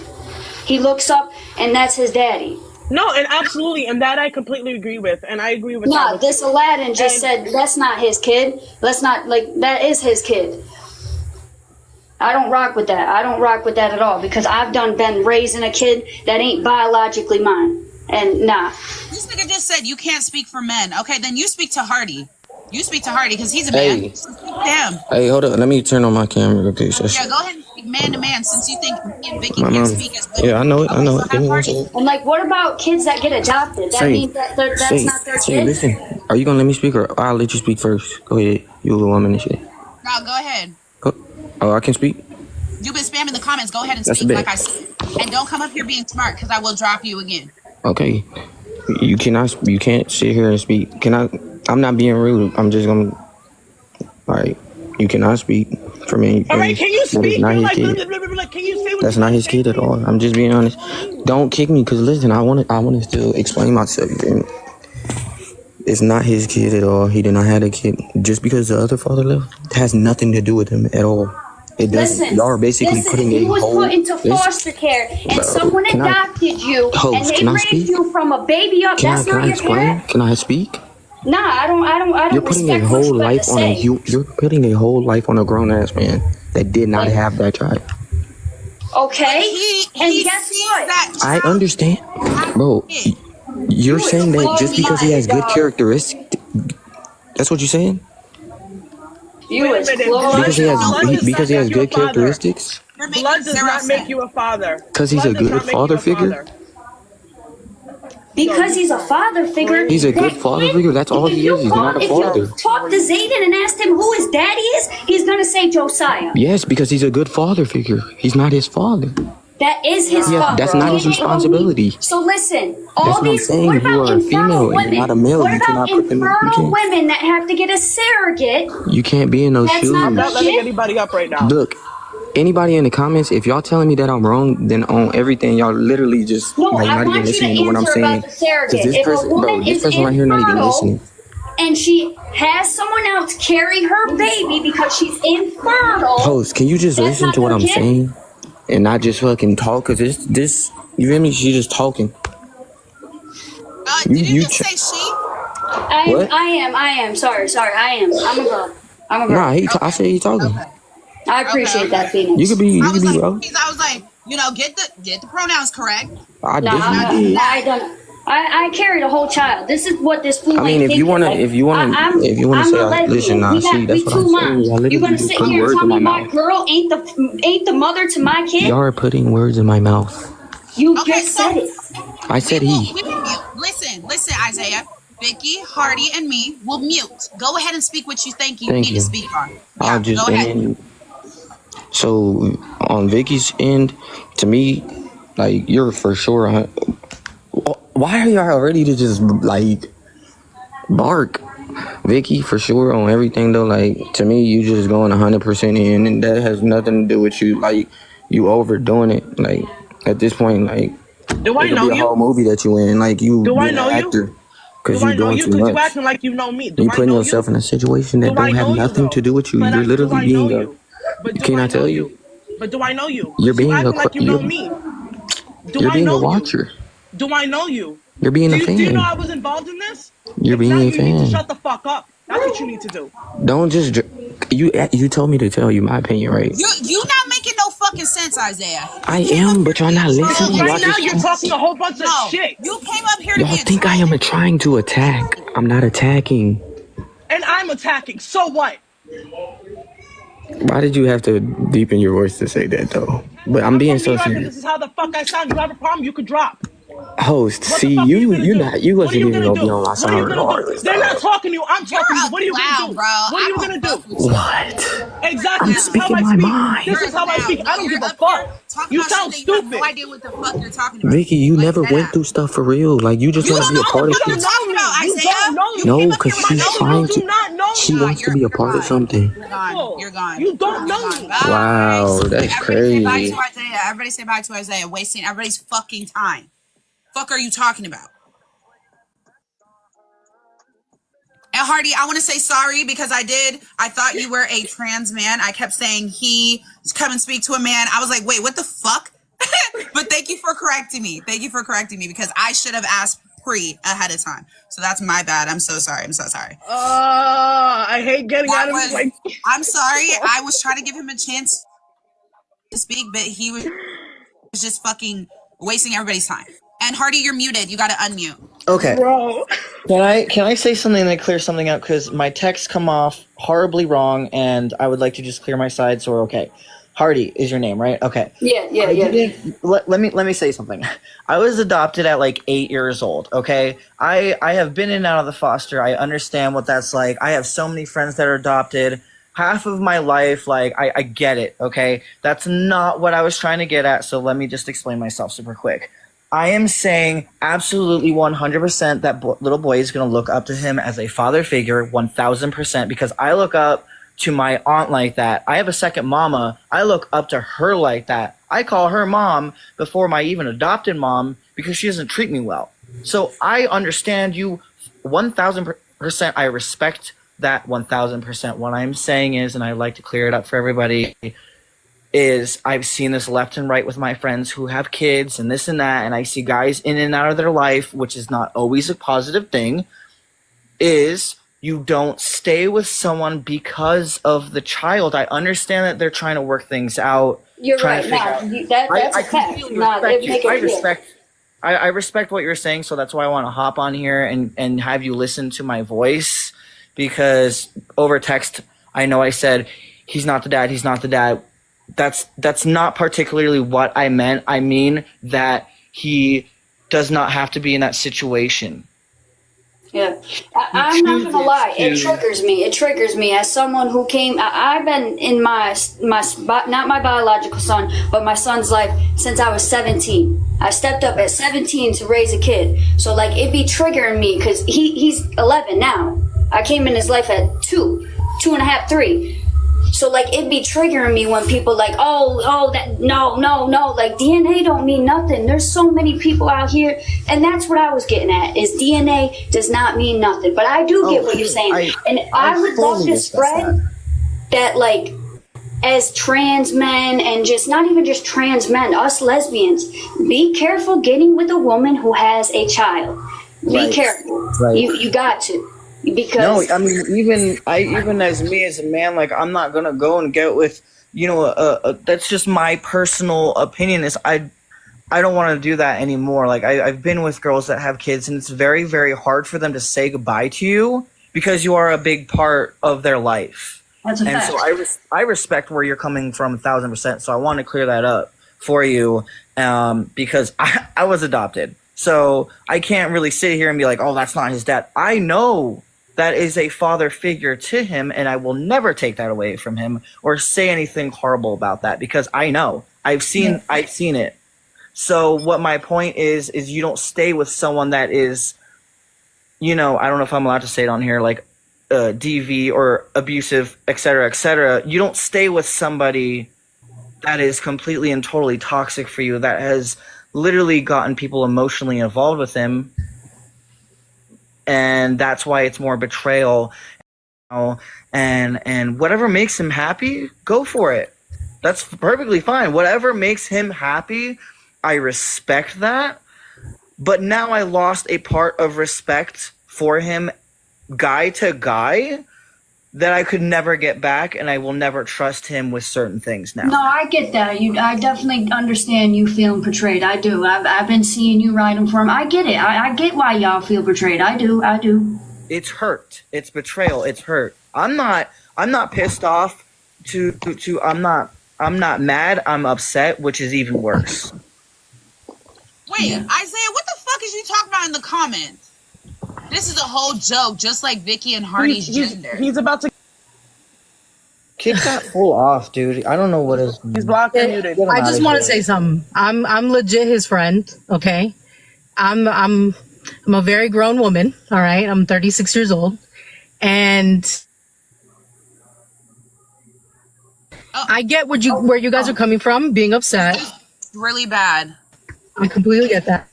He looks up and that's his daddy. No, and absolutely, and that I completely agree with, and I agree with that. Nah, this Aladdin just said that's not his kid. Let's not, like, that is his kid. I don't rock with that. I don't rock with that at all because I've been raising a kid that ain't biologically mine, and nah. This nigga just said you can't speak for men. Okay, then you speak to Hardy. You speak to Hardy because he's a man. Hey. So speak to him. Hey, hold up. Let me turn on my camera real quick. Yeah, go ahead and speak man to man since you think me and Vicky can't speak as women. Yeah, I know it. I know it. So have Hardy. And, like, what about kids that get adopted? That means that that's not their kid? Listen, are you going to let me speak or I'll let you speak first? Go ahead. You a woman and shit. No, go ahead. Oh, I can speak? You've been spamming the comments. Go ahead and That's speak a bit. like I said. And don't come up here being smart because I will drop you again. Okay. You can't sit here and speak. I'm not being rude. I'm just going to, all right. You cannot speak for me. All right, can you speak? Not his kid. Can you say what That's not his kid at all. I'm just being honest. Don't kick me because listen, I want to still explain myself. It's not his kid at all. He did not have a kid. Just because the other father left, it has nothing to do with him at all. It doesn't. Y'all are basically putting you a was whole... put into foster care and someone adopted you and they raised you from a baby up. That's not your parent? Can I speak? Nah, I don't. You're putting a whole life on you're putting a whole life on a grown ass man that did not have that child. Okay. And guess what? I understand, bro. You're saying that just because he has good characteristics, that's what you're saying? Because he has good characteristics. Blood does not make you a father. Because he's a good father figure. because he's a father figure. He's a good father figure. That's all he is. He's not a father. If you talk to Zayden and asked him who his daddy is, he's gonna say Josiah. Yes, because he's a good father figure. He's not his father. That is his father. That's not his responsibility. So listen, That's all what I'm these. saying. What You about are a female infertile and you're not a women? male. What You cannot about put them. infertile women that have to get a surrogate? You can't be in those That's shoes. not I'm not letting anybody up right now. Look, anybody in the comments, if y'all telling me that I'm wrong, then on everything, y'all literally just No, like I not even want you to listening to what I'm answer saying. about the surrogate. Because If a woman this is person right here not even infertile listening. and she has someone else carry her baby because she's infertile. Host, can you just that's listen not to what her I'm kid? saying and not just fucking talk? Because this, you feel me? She just talking. Did you just say she? What? I am. Sorry, I am. I'm a girl. Nah, I said he talking. I appreciate that, Phoenix. You could be, bro. I was like, get the pronouns correct. I No, definitely did. I don't. I carried a whole child. This is what this fool I mean, ain't if you thinking. wanna I'm say, a lesbian. listen, nah, see, that's we what two I'm saying. moms. Y'all You're literally gonna just sit putting here and words tell in my me my mouth. girl ain't the mother to my kid? Y'all are putting words in my mouth. You just said it. I said he. We will mute. Listen, Isaiah, Vicky, Hardy, and me will mute. Go ahead and speak what you think you Thank need you. to speak on. I'll Yeah, just go ahead. end. So on Vicky's end, to me, like you're for sure. Why are y'all ready to just like bark? Vicky, for sure on everything though. Like to me, you just going 100% in, and that has nothing to do with you. Like you overdoing it. Like at this point, like Do I it could know be a whole you? movie that you in. Like you Do I being know an you? actor because Do you I know doing you? too Because you much. acting like you know me. Do You I putting know yourself you? in a situation that Do I don't have know you nothing to though? do with you. But You're do literally I know being you? But do Can I I know tell you? you? But do I know you? You're Because you being acting like you know me. Do you're I being a know you? watcher. Do I know you? You're being a Do you know fan. I was involved in this? You're Because now being a you need to fan. shut the fuck up. That's what you need to do. Don't just you told me to tell you my opinion, right? You not making no fucking sense, Isaiah. I am, but y'all not listening. Right Y'all now just you're talking a whole bunch of shit. You came up here to y'all be a think I am trying to attack. I'm not attacking. And I'm attacking. So what? Why did you have to deepen your voice to say that though? But I'm being From New so York and serious. this is how the fuck I sound. You have a problem, you could drop. Host, What the see fuck are you gonna do? you What are wasn't you even gonna gonna be do? on my What are you side gonna do? regardless, They're not dog. talking to you. I'm talking to you. What are you gonna do? bro. What are you gonna do? What? Exactly. I'm This is how speaking I my speak. mind. This is how I speak. I don't give a fuck. Talking You about shit sound that you have no stupid. idea what the fuck you're talking about. Vicky, you never went through stuff for real. Like you just You want to don't be a know part what of the fuck shit. you're talking about, You Isaiah. don't know You me. came No, up because here with she's no trying You do to. not know She me. wants to be a part of something. You're gone. You're gone. You don't You're know gone. me. Bye. Wow, that's Everybody say bye crazy. to Isaiah. Everybody say bye to Isaiah. Wasting everybody's fucking time. Fuck are you talking about? And Hardy, I want to say sorry because I thought you were a trans man. I kept saying he come and speak to a man. I was like, wait, what the fuck? But thank you for correcting me. Thank you for correcting me because I should have asked ahead of time. So that's my bad. I'm so sorry. I'm so sorry. I hate getting out of it. Like, I'm sorry. I was trying to give him a chance to speak, but he was just fucking wasting everybody's time. And Hardy, you're muted. You got to unmute. Okay. Bro. Can I say something that clears something up? Because my texts come off horribly wrong, and I would like to just clear my side so we're okay. Hardy is your name, right? Okay. Yeah. Let me say something. I was adopted at like 8 years old. Okay. I have been in and out of the foster. I understand what that's like. I have so many friends that are adopted. Half of my life, like I get it. Okay. That's not what I was trying to get at. So let me just explain myself super quick. I am saying absolutely 100% that little boy is going to look up to him as a father figure 1000% because I look up to my aunt like that. I have a second mama. I look up to her like that. I call her mom before my even adopted mom because she doesn't treat me well. So I understand you 1000%. I respect that 1000%. What I'm saying is, and I like to clear it up for everybody, is I've seen this left and right with my friends who have kids and this and that, and I see guys in and out of their life, which is not always a positive thing, is you don't stay with someone because of the child. I understand that they're trying to work things out. You're right. That's a fact. I respect what you're saying, so that's why I want to hop on here and have you listen to my voice, because over text, I know I said, he's not the dad. That's not particularly what I meant. I mean that he does not have to be in that situation. Yeah, I'm not gonna lie. It triggers me. It triggers me as someone who came. I've been in my not my biological son, but my son's life since I was 17. I stepped up at 17 to raise a kid. So like it be triggering me because he's 11 now. I came in his life at 2.5, 3. So like it be triggering me when people like, oh, that no, like DNA don't mean nothing. There's so many people out here, and that's what I was getting at. Is DNA does not mean nothing. But I do get what you're saying, and I would love to spread that like as trans men and just not even just trans men, us lesbians, be careful getting with a woman who has a child. Be careful. Right. You got to. Because no, I mean even as me as a man, like I'm not gonna go and get with that's just my personal opinion. Is I don't want to do that anymore. Like I've been with girls that have kids, and it's very, very hard for them to say goodbye to you because you are a big part of their life. That's a fact. So I respect where you're coming from 1,000%. So I want to clear that up for you because I was adopted. So I can't really sit here and be like, oh, that's not his dad. I know that is a father figure to him, and I will never take that away from him or say anything horrible about that because I know. I've seen it. So what my point is you don't stay with someone that is, I don't know if I'm allowed to say it on here, like DV or abusive, et cetera, et cetera. You don't stay with somebody that is completely and totally toxic for you, that has literally gotten people emotionally involved with him. And that's why it's more betrayal, and whatever makes him happy, go for it. That's perfectly fine. Whatever makes him happy, I respect that. But now I lost a part of respect for him, guy to guy, that I could never get back, and I will never trust him with certain things now. No, I get that. I definitely understand you feeling betrayed. I do. I've been seeing you riding for him. I get it. I get why y'all feel betrayed. I do. It's hurt. It's betrayal. It's hurt. I'm not pissed off I'm not mad. I'm upset, which is even worse. Wait, Isaiah, what the fuck is you talking about in the comments? This is a whole joke, just like Vicky and Hardy's gender. He's about to kick that fool off, dude. I don't know what is. He's blocked and muted. I just want to say something. I'm legit his friend. Okay, I'm a very grown woman. All right, I'm 36 years old, and I get where you guys are coming from, being upset. Really bad. I completely get that.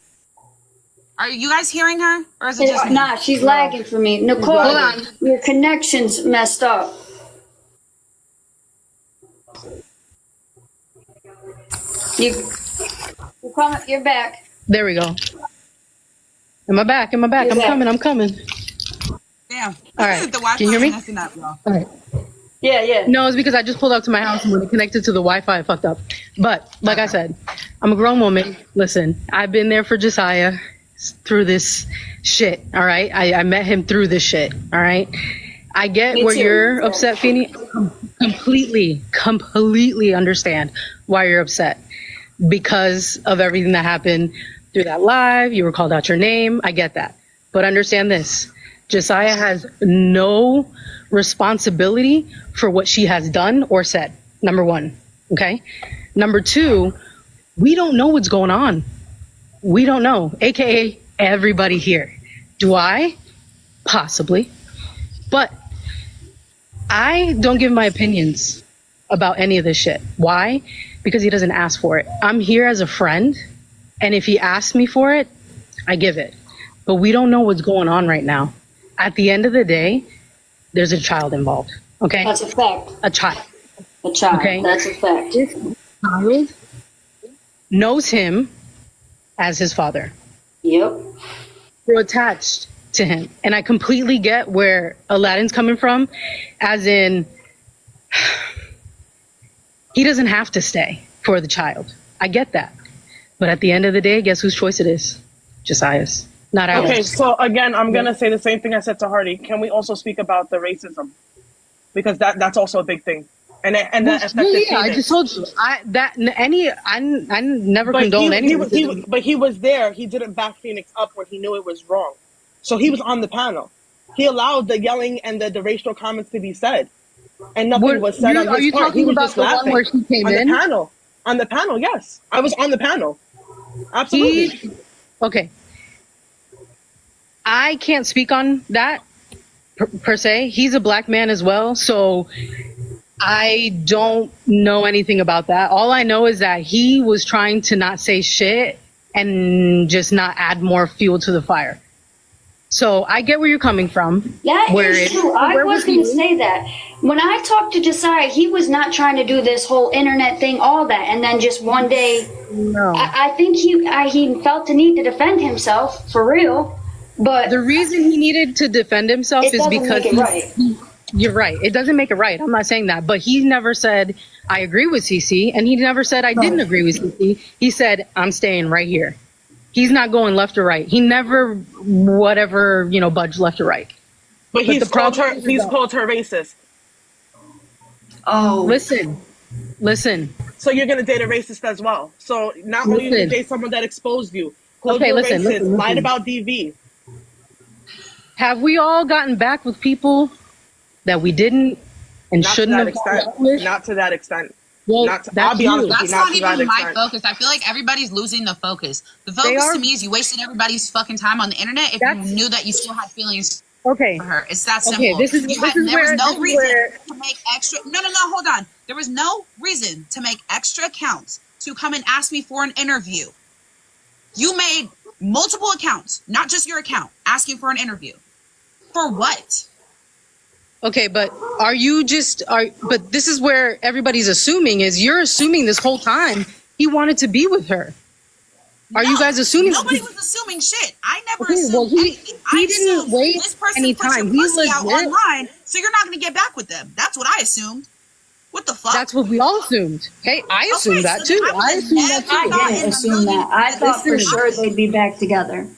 Are you guys hearing her? Or is it just me? Nah, she's lagging for me. Nicole, hold on. Your connection's messed up. You're back. There we go. Am I back? I'm coming. Damn. All right. Can you hear me? All right. Yeah. No, it's because I just pulled up to my house and when it connected to the Wi-Fi, I fucked up. But like I said, I'm a grown woman. Listen, I've been there for Josiah through this shit. All right. I met him through this shit. All right. I get where you're upset, Feeny. Completely understand why you're upset because of everything that happened through that live. You were called out your name. I get that. But understand this. Josiah has no responsibility for what she has done or said. Number one. Okay. Number two, we don't know what's going on. We don't know, AKA everybody here. Do I? Possibly. But I don't give my opinions about any of this shit. Why? Because he doesn't ask for it. I'm here as a friend, and if he asks me for it, I give it. But we don't know what's going on right now. At the end of the day, there's a child involved. Okay? That's a fact. A child. Okay? That's a fact. This child knows him as his father. Yep. We're attached to him. And I completely get where Aladdin's coming from, as in, he doesn't have to stay for the child. I get that. But at the end of the day, guess whose choice it is? Josiah's, not ours. Okay, so again, I'm going to say the same thing I said to Hardy. Can we also speak about the racism? Because that's also a big thing. and that affected yeah, I Phoenix. just told you. I never condone anything. But he was there. He didn't back Phoenix up when he knew it was wrong. So he was on the panel. He allowed the yelling and the racial comments to be said, and nothing was said on his part. Are you talking was about just the laughing one where she came on in? the panel? On the panel, yes, I was on the panel. Absolutely. Okay. I can't speak on that per se. He's a black man as well, so I don't know anything about that. All I know is that he was trying to not say shit and just not add more fuel to the fire. So I get where you're coming from. That is true. I was going to say that. When I talked to Josiah, he was not trying to do this whole internet thing, all that, and then just one day, I think he felt the need to defend himself, for real. But the reason he needed to defend himself is because you're right. It doesn't make it right. I'm not saying that. But he never said, I agree with CC. And he never said, I didn't agree with CC. He said, I'm staying right here. He's not going left or right. He never, budged left or right. But he's called her racist. Oh. Listen. So you're going to date a racist as well. So not only you date someone that exposed you, lied about DV. Have we all gotten back with people that we didn't and shouldn't have gotten with? Not to that extent. Well, I'll be honest with you. That's not even my focus. I feel like everybody's losing the focus. The focus to me is you wasted everybody's fucking time on the internet if you knew that you still had feelings for her. It's that simple. Okay, there was no reason to make extra. No, hold on. There was no reason to make extra accounts to come and ask me for an interview. You made multiple accounts, not just your account, asking for an interview. For what? Okay, but but this is where everybody's assuming is you're assuming this whole time he wanted to be with her. Are you guys assuming? Nobody was assuming shit. I never assumed. Well, he didn't waste this person any puts time. your pussy out online, so you're not going to get back with them. That's what I assumed. What the fuck? That's what we all assumed. Hey, I assumed that too. I assumed that too. I didn't assume that. I thought for sure they'd be back together.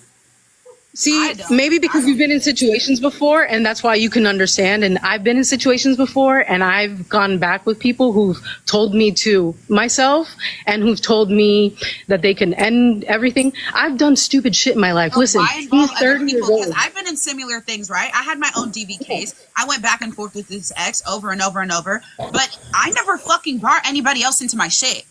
See, maybe because you've been in situations before and that's why you can understand. And I've been in situations before and I've gone back with people who've told me to myself and who've told me that they can end everything. I've done stupid shit in my life. Listen, he's 30 years old. Because I've been in similar things, right? I had my own DV case. I went back and forth with this ex over and over and over, but I never fucking brought anybody else into my shit.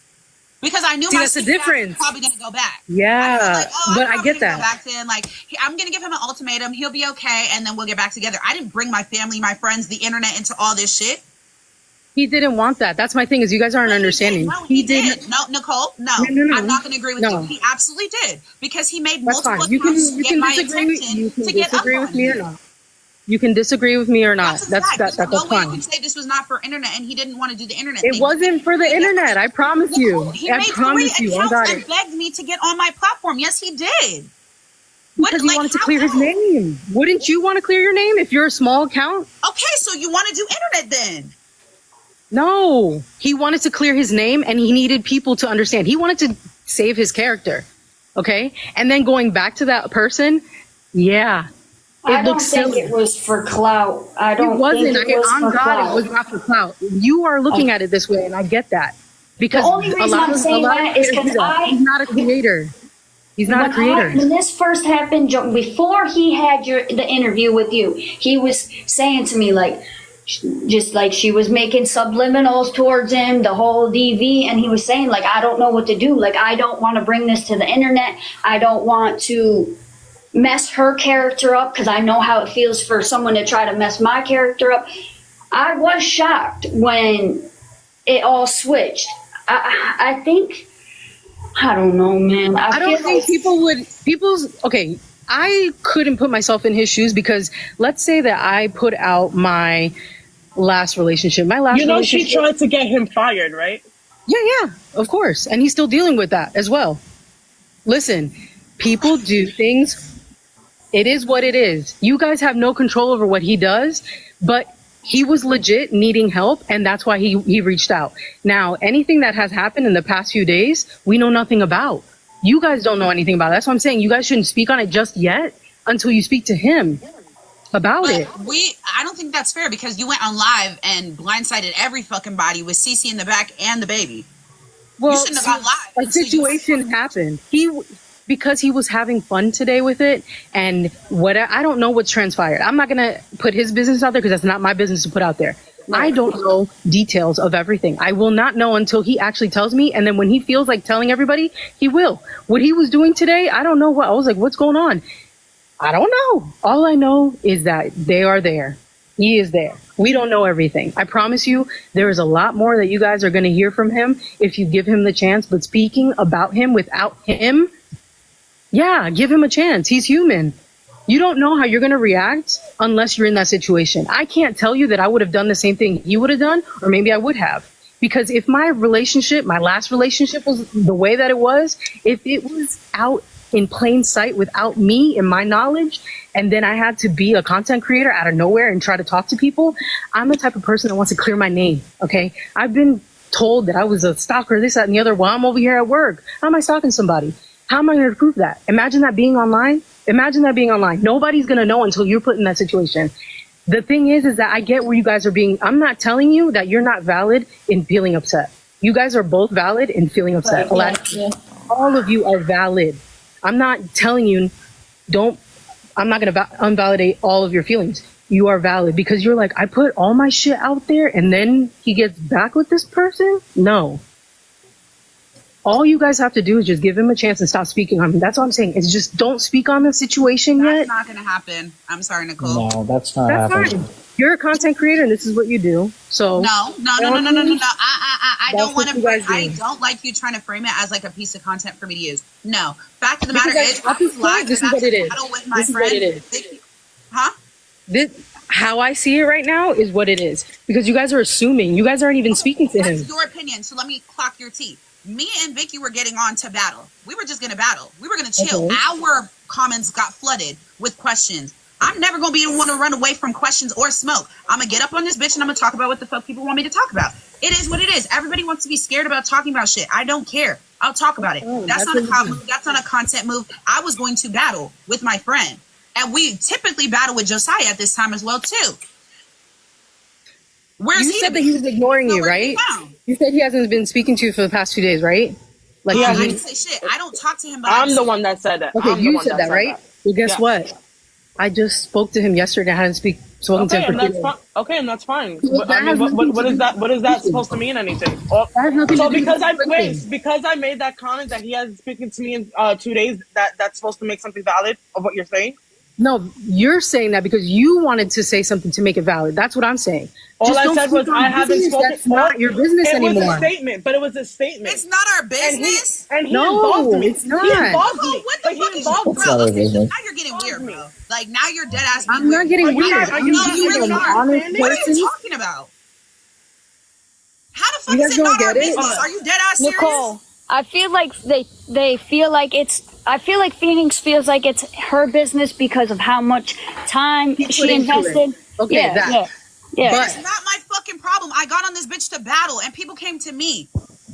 Because I knew that's the difference. Was probably going to go back. Yeah, but I get that. Go back then, I'm going to give him an ultimatum. He'll be okay, and then we'll get back together. I didn't bring my family, my friends, the internet into all this shit. He didn't want that. That's my thing. Is you guys aren't understanding. No, he didn't. No, Nicole. No. I'm not going to agree with you. He absolutely did because he made multiple accounts to get my attention to get up on me. Or not. You can disagree with me or not. That's no way you can say this was not for internet and he didn't want to do the internet thing. It wasn't for the internet. I promise you. He made 3 accounts and begged me to get on my platform. Yes, he did. Because he wanted to clear his name. Wouldn't you want to clear your name if you're a small account? Okay, so you want to do internet then? No. He wanted to clear his name and he needed people to understand. He wanted to save his character. Okay? And then going back to that person, yeah. I don't think it was for clout. I don't think it was for clout. It was not for clout. You are looking at it this way, and I get that. Because the only reason I'm saying that is because he's not a creator. He's not a creator. When this first happened, before he had the interview with you, he was saying to me just like she was making subliminals towards him, the whole DV, and he was saying I don't know what to do. I don't want to bring this to the internet. I don't want to mess her character up because I know how it feels for someone to try to mess my character up. I was shocked when it all switched. I think, I don't know, man. I don't think okay, I couldn't put myself in his shoes because let's say that I put out my last relationship. She tried to get him fired, right? Yeah, of course. And he's still dealing with that as well. Listen, people do things. It is what it is. You guys have no control over what he does, but he was legit needing help, and that's why he reached out. Now, anything that has happened in the past few days, we know nothing about. You guys don't know anything about it. That's what I'm saying. You guys shouldn't speak on it just yet until you speak to him. about But it. I don't think that's fair because you went on live and blindsided every fucking body with Cece in the back and the baby. Well, you shouldn't have gone live. a situation happened. Because he was having fun today with it, and I don't know what's transpired. I'm not gonna put his business out there because that's not my business to put out there. I don't know details of everything. I will not know until he actually tells me, and then when he feels like telling everybody, he will. What he was doing today, I don't know what. I was like, what's going on? I don't know. All I know is that they are there. He is there. We don't know everything. I promise you, there is a lot more that you guys are going to hear from him if you give him the chance. But speaking about him without him, yeah, give him a chance. He's human. You don't know how you're going to react unless you're in that situation. I can't tell you that I would have done the same thing he would have done, or maybe I would have. Because if my last relationship was the way that it was, if it was out in plain sight without me and my knowledge, and then I had to be a content creator out of nowhere and try to talk to people, I'm the type of person that wants to clear my name, okay? I've been told that I was a stalker, this, that, and the other, while I'm over here at work. How am I stalking somebody? How am I going to prove that? Imagine that being online. Nobody's going to know until you're put in that situation. The thing is that I get where you guys are being. I'm not telling you that you're not valid in feeling upset. You guys are both valid in feeling upset. All of you are valid. I'm not telling you, I'm not going to invalidate all of your feelings. You are valid because you're like, I put all my shit out there and then he gets back with this person? No. All you guys have to do is just give him a chance and stop speaking on him. That's all I'm saying. It's just don't speak on the situation yet. That's not going to happen. I'm sorry, Nicole. No, that's not happening. Fine. You're a content creator and this is what you do. So No. I don't want to. I don't like you trying to frame it as like a piece of content for me to use. No. Fact of the matter is, I was live. This is what it is. With my friend. Huh? How I see it right now is what it is. Because you guys are assuming. You guys aren't even speaking to him. That's your opinion. So let me clock your teeth. Me and Vicky were getting on to battle. We were just going to battle. We were going to chill. Okay. Our comments got flooded with questions. I'm never going to be the one to run away from questions or smoke. I'm going to get up on this bitch and I'm going to talk about what the fuck people want me to talk about. It is what it is. Everybody wants to be scared about talking about shit. I don't care. I'll talk about it. That's not a cop move. That's not a content move. I was going to battle with my friend. And we typically battle with Josiah at this time as well, too. You said that he was ignoring you, right? You said he hasn't been speaking to you for the past 2 days, right? Like, I didn't say shit. I don't talk to him. But I'm the one that said that. Okay, you said that, right? Well, guess what? I just spoke to him yesterday. I hadn't spoken to him for 2 days. Okay, and that's fine. What is that? What is that supposed to mean? Anything? So because I made that comment that he hasn't spoken to me in 2 days, that's supposed to make something valid of what you're saying? No, you're saying that because you wanted to say something to make it valid. That's what I'm saying. All I said was I haven't spoken. That's not your business anymore. It was a statement, but it was a statement. It's not our business. And he involved me. It's not. He involved me. What the fuck is bro? Now you're getting weird, bro. Like now you're dead ass. I'm not getting weird. Are you really honest person? What are you talking about? How the fuck is it not our business? Are you dead ass serious? Nicole, I feel like they feel like it's. I feel like Phoenix feels like it's her business because of how much time she invested. Okay, yeah. But it's not my fucking problem. I got on this bitch to battle, and people came to me.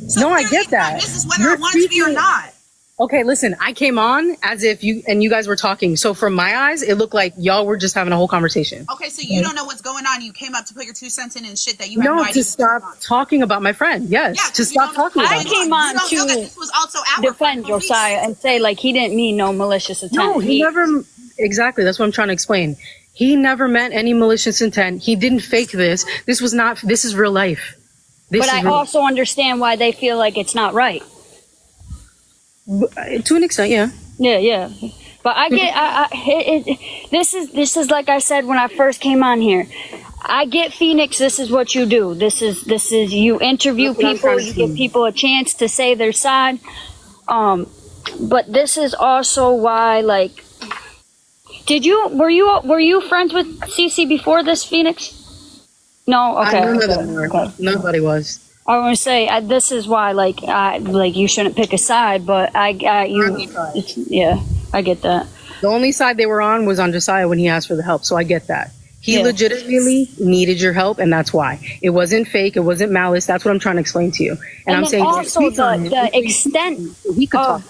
So no, I get that. This is whether I wanted to be or not. Okay, listen, I came on as if you guys were talking. So from my eyes, it looked like y'all were just having a whole conversation. Okay, so you don't know what's going on. You came up to put your 2 cents in and shit that you have no idea. To stop talking about my friend. Yes, to stop talking about I came on to defend Josiah and say like he didn't mean no malicious intent. No, he never. Exactly, that's what I'm trying to explain. He never meant any malicious intent. He didn't fake this. This was not. This is real life. But I also understand why they feel like it's not right. To an extent, yeah. Yeah. But I get, this is like I said when I first came on here. I get Phoenix. This is what you do. This is you interview people. You give people a chance to say their side. But this is also why, like, were you friends with CC before this, Phoenix? No. Okay. I remember that. Okay. Nobody was. I want to say this is why, like you shouldn't pick a side, but I get that. The only side they were on was on Josiah when he asked for the help, so I get that. He legitimately needed your help, and that's why. It wasn't fake. It wasn't malice. That's what I'm trying to explain to you. And I'm saying also the extent he could talk.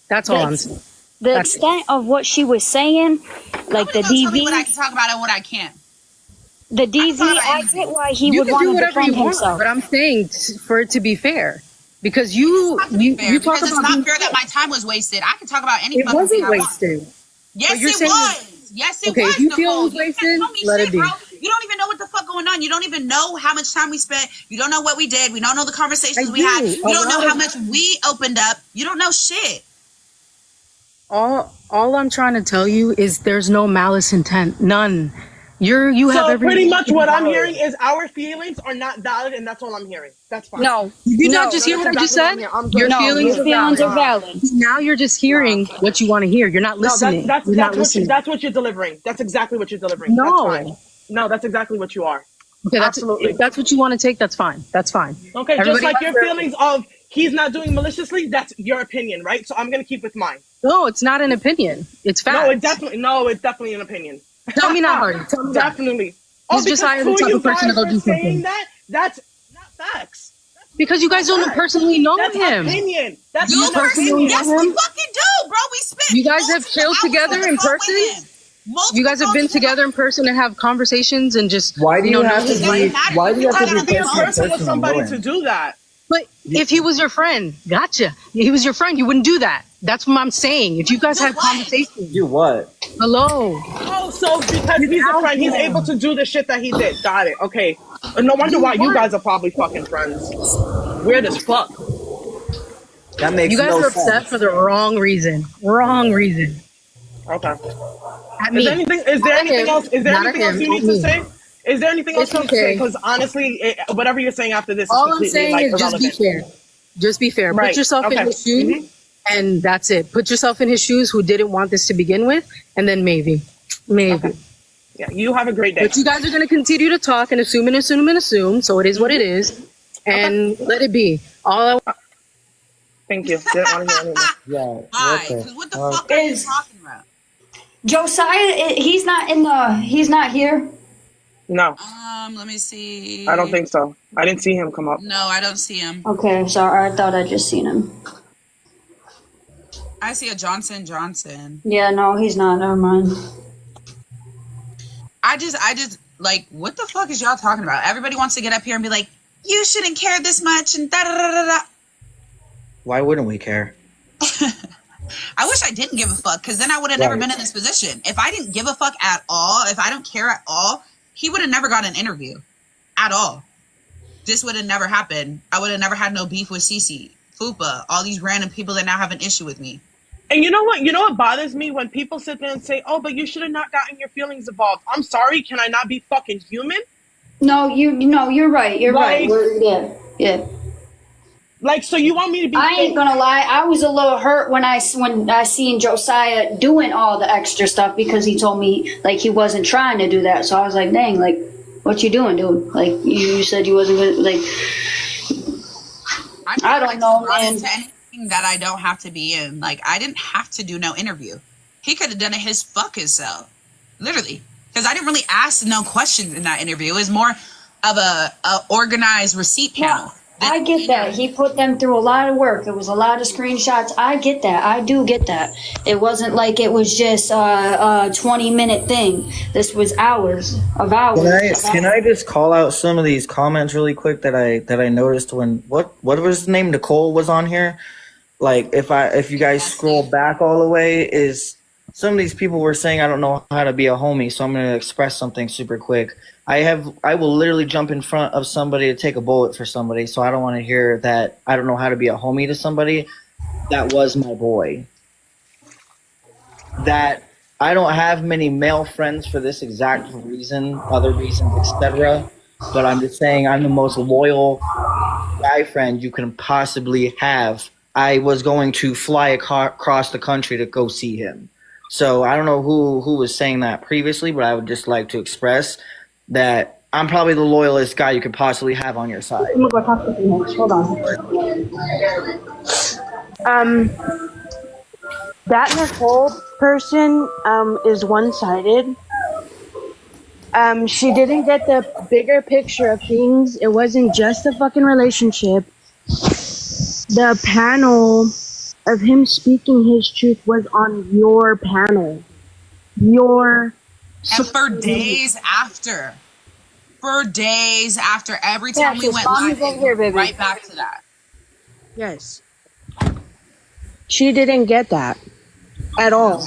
That's all I'm saying. The extent of what she was saying, like the Tell me DV, what I can talk about and what I can't. the DV, I get why he You would can do want to whatever you defend want, himself. but I'm saying for it to be fair, because you talk Because it's about not being fair that my time was wasted. I can talk about any It fucking thing wasn't I want. wasted. Yes, you're it saying was. Yes, it okay, was, if you feel it Nicole. was You can't wasted, tell me let shit, it be. bro. You don't even know what the fuck going on. You don't even know how much time we spent. You don't know what we did. We don't know the conversations we had. You don't know how much we opened up. You don't know shit. All I'm trying to tell you is there's no malice intent. None. You have So every pretty much what I'm hearing is our feelings are not valid, and that's all I'm hearing. That's fine. No. You did No. not just hear what I just exactly said? what I'm hearing. I'm Your good. feelings, Your feelings are valid. Now you're just hearing what you want to hear. You're not listening. No, You're not listening. that's what you're delivering. That's exactly what you're delivering. No. That's fine. No, that's exactly what you are. Okay, Absolutely. If that's what you want to take, that's fine. That's fine. Okay, Everybody just like has your their- feelings of he's not doing maliciously, that's your opinion, right? So I'm gonna keep with mine. No, it's not an opinion. It's fact. It's definitely an opinion. Tell me not, Hardy. Tell me definitely. He's just because the who type you of person to guys go are do something. saying that's not facts. Because you guys don't personally know That's him. opinion. That's You your personally opinion. know Yes, we him? fucking do, bro. We spent. You guys have chilled together in person? You guys have been together in person and have conversations and just Why do you know have to his be? life? Why do you I have to have to be be in person person with to somebody know to him? do that. But if he was your friend, gotcha. He was your friend, you wouldn't do that. That's what I'm saying. If you guys had conversations. Do what? Hello. Oh, so because he's a friend, he's able to do the shit that he did. Got it. Okay. No wonder why you guys are probably fucking friends. Weird as fuck. That makes You guys no are upset sense. for the wrong reason. Wrong reason. Okay. At me. Is there anything else? Is there Not at anything else him, you need at to me. say? Is there anything else It's you need to say? okay. Because honestly, whatever you're saying after this is All I'm completely saying like is just be irrelevant. fair. Just be fair. Right. Put yourself Okay. in his shoes, and that's it. Put yourself in his shoes who didn't want this to begin with, and then maybe. Yeah, you have a great day. But you guys are going to continue to talk and assume and assume and assume, so it is what it is, and let it be. Thank you. Didn't want to hear anymore. Yeah. Why? Okay. Because what the fuck are you Is talking about? Josiah? He's not here. No, Let me see. I don't think so. I didn't see him come up. No, I don't see him. Okay, sorry. I thought I just seen him. I see a Johnson. Yeah, no, he's not. Never mind. I just like, what the fuck is y'all talking about? Everybody wants to get up here and be like, you shouldn't care this much and da da da da da. Why wouldn't we care? I wish I didn't give a fuck, because then I would have never been in this position. If I didn't give a fuck at all, if I don't care at all, he would have never got an interview at all. This would have never happened. I would have never had no beef with Cece, Fupa, all these random people that now have an issue with me. And you know what? You know what bothers me when people sit there and say, "Oh, but you should have not gotten your feelings involved." I'm sorry. Can I not be fucking human? No, you're right. You're right. Yeah. Like, so you want me to be? I ain't gonna lie. I was a little hurt when I seen Josiah doing all the extra stuff, because he told me like he wasn't trying to do that. So I was like, dang, like, what you doing, dude? Like, you said you wasn't gonna, like. I don't know, man. Into anything that I don't have to be in. Like, I didn't have to do no interview. He could have done it his fucking self, literally, because I didn't really ask no questions in that interview. It was more of a organized receipt panel. Yeah. I get that. He put them through a lot of work. It was a lot of screenshots. I get that. I do get that. It wasn't like it was just a 20-minute thing. This was hours. Can I just call out some of these comments really quick that I noticed when what was his name? Nicole was on here. Like, if you guys scroll back all the way, is some of these people were saying I don't know how to be a homie, so I'm gonna express something super quick. I will literally jump in front of somebody to take a bullet for somebody, so I don't want to hear that I don't know how to be a homie to somebody. That was my boy. That I don't have many male friends for this exact reason, other reasons, etc. But I'm just saying I'm the most loyal guy friend you can possibly have. I was going to fly across the country to go see him. So I don't know who was saying that previously, but I would just like to express that I'm probably the loyalist guy you could possibly have on your side. I'm gonna go talk to you next. Hold on. That Nicole person is one-sided. She didn't get the bigger picture of things. It wasn't just a fucking relationship. The panel of him speaking his truth was on your panel. Your And for days after. Every time we went live, it went right back to that. Yes. She didn't get that at all.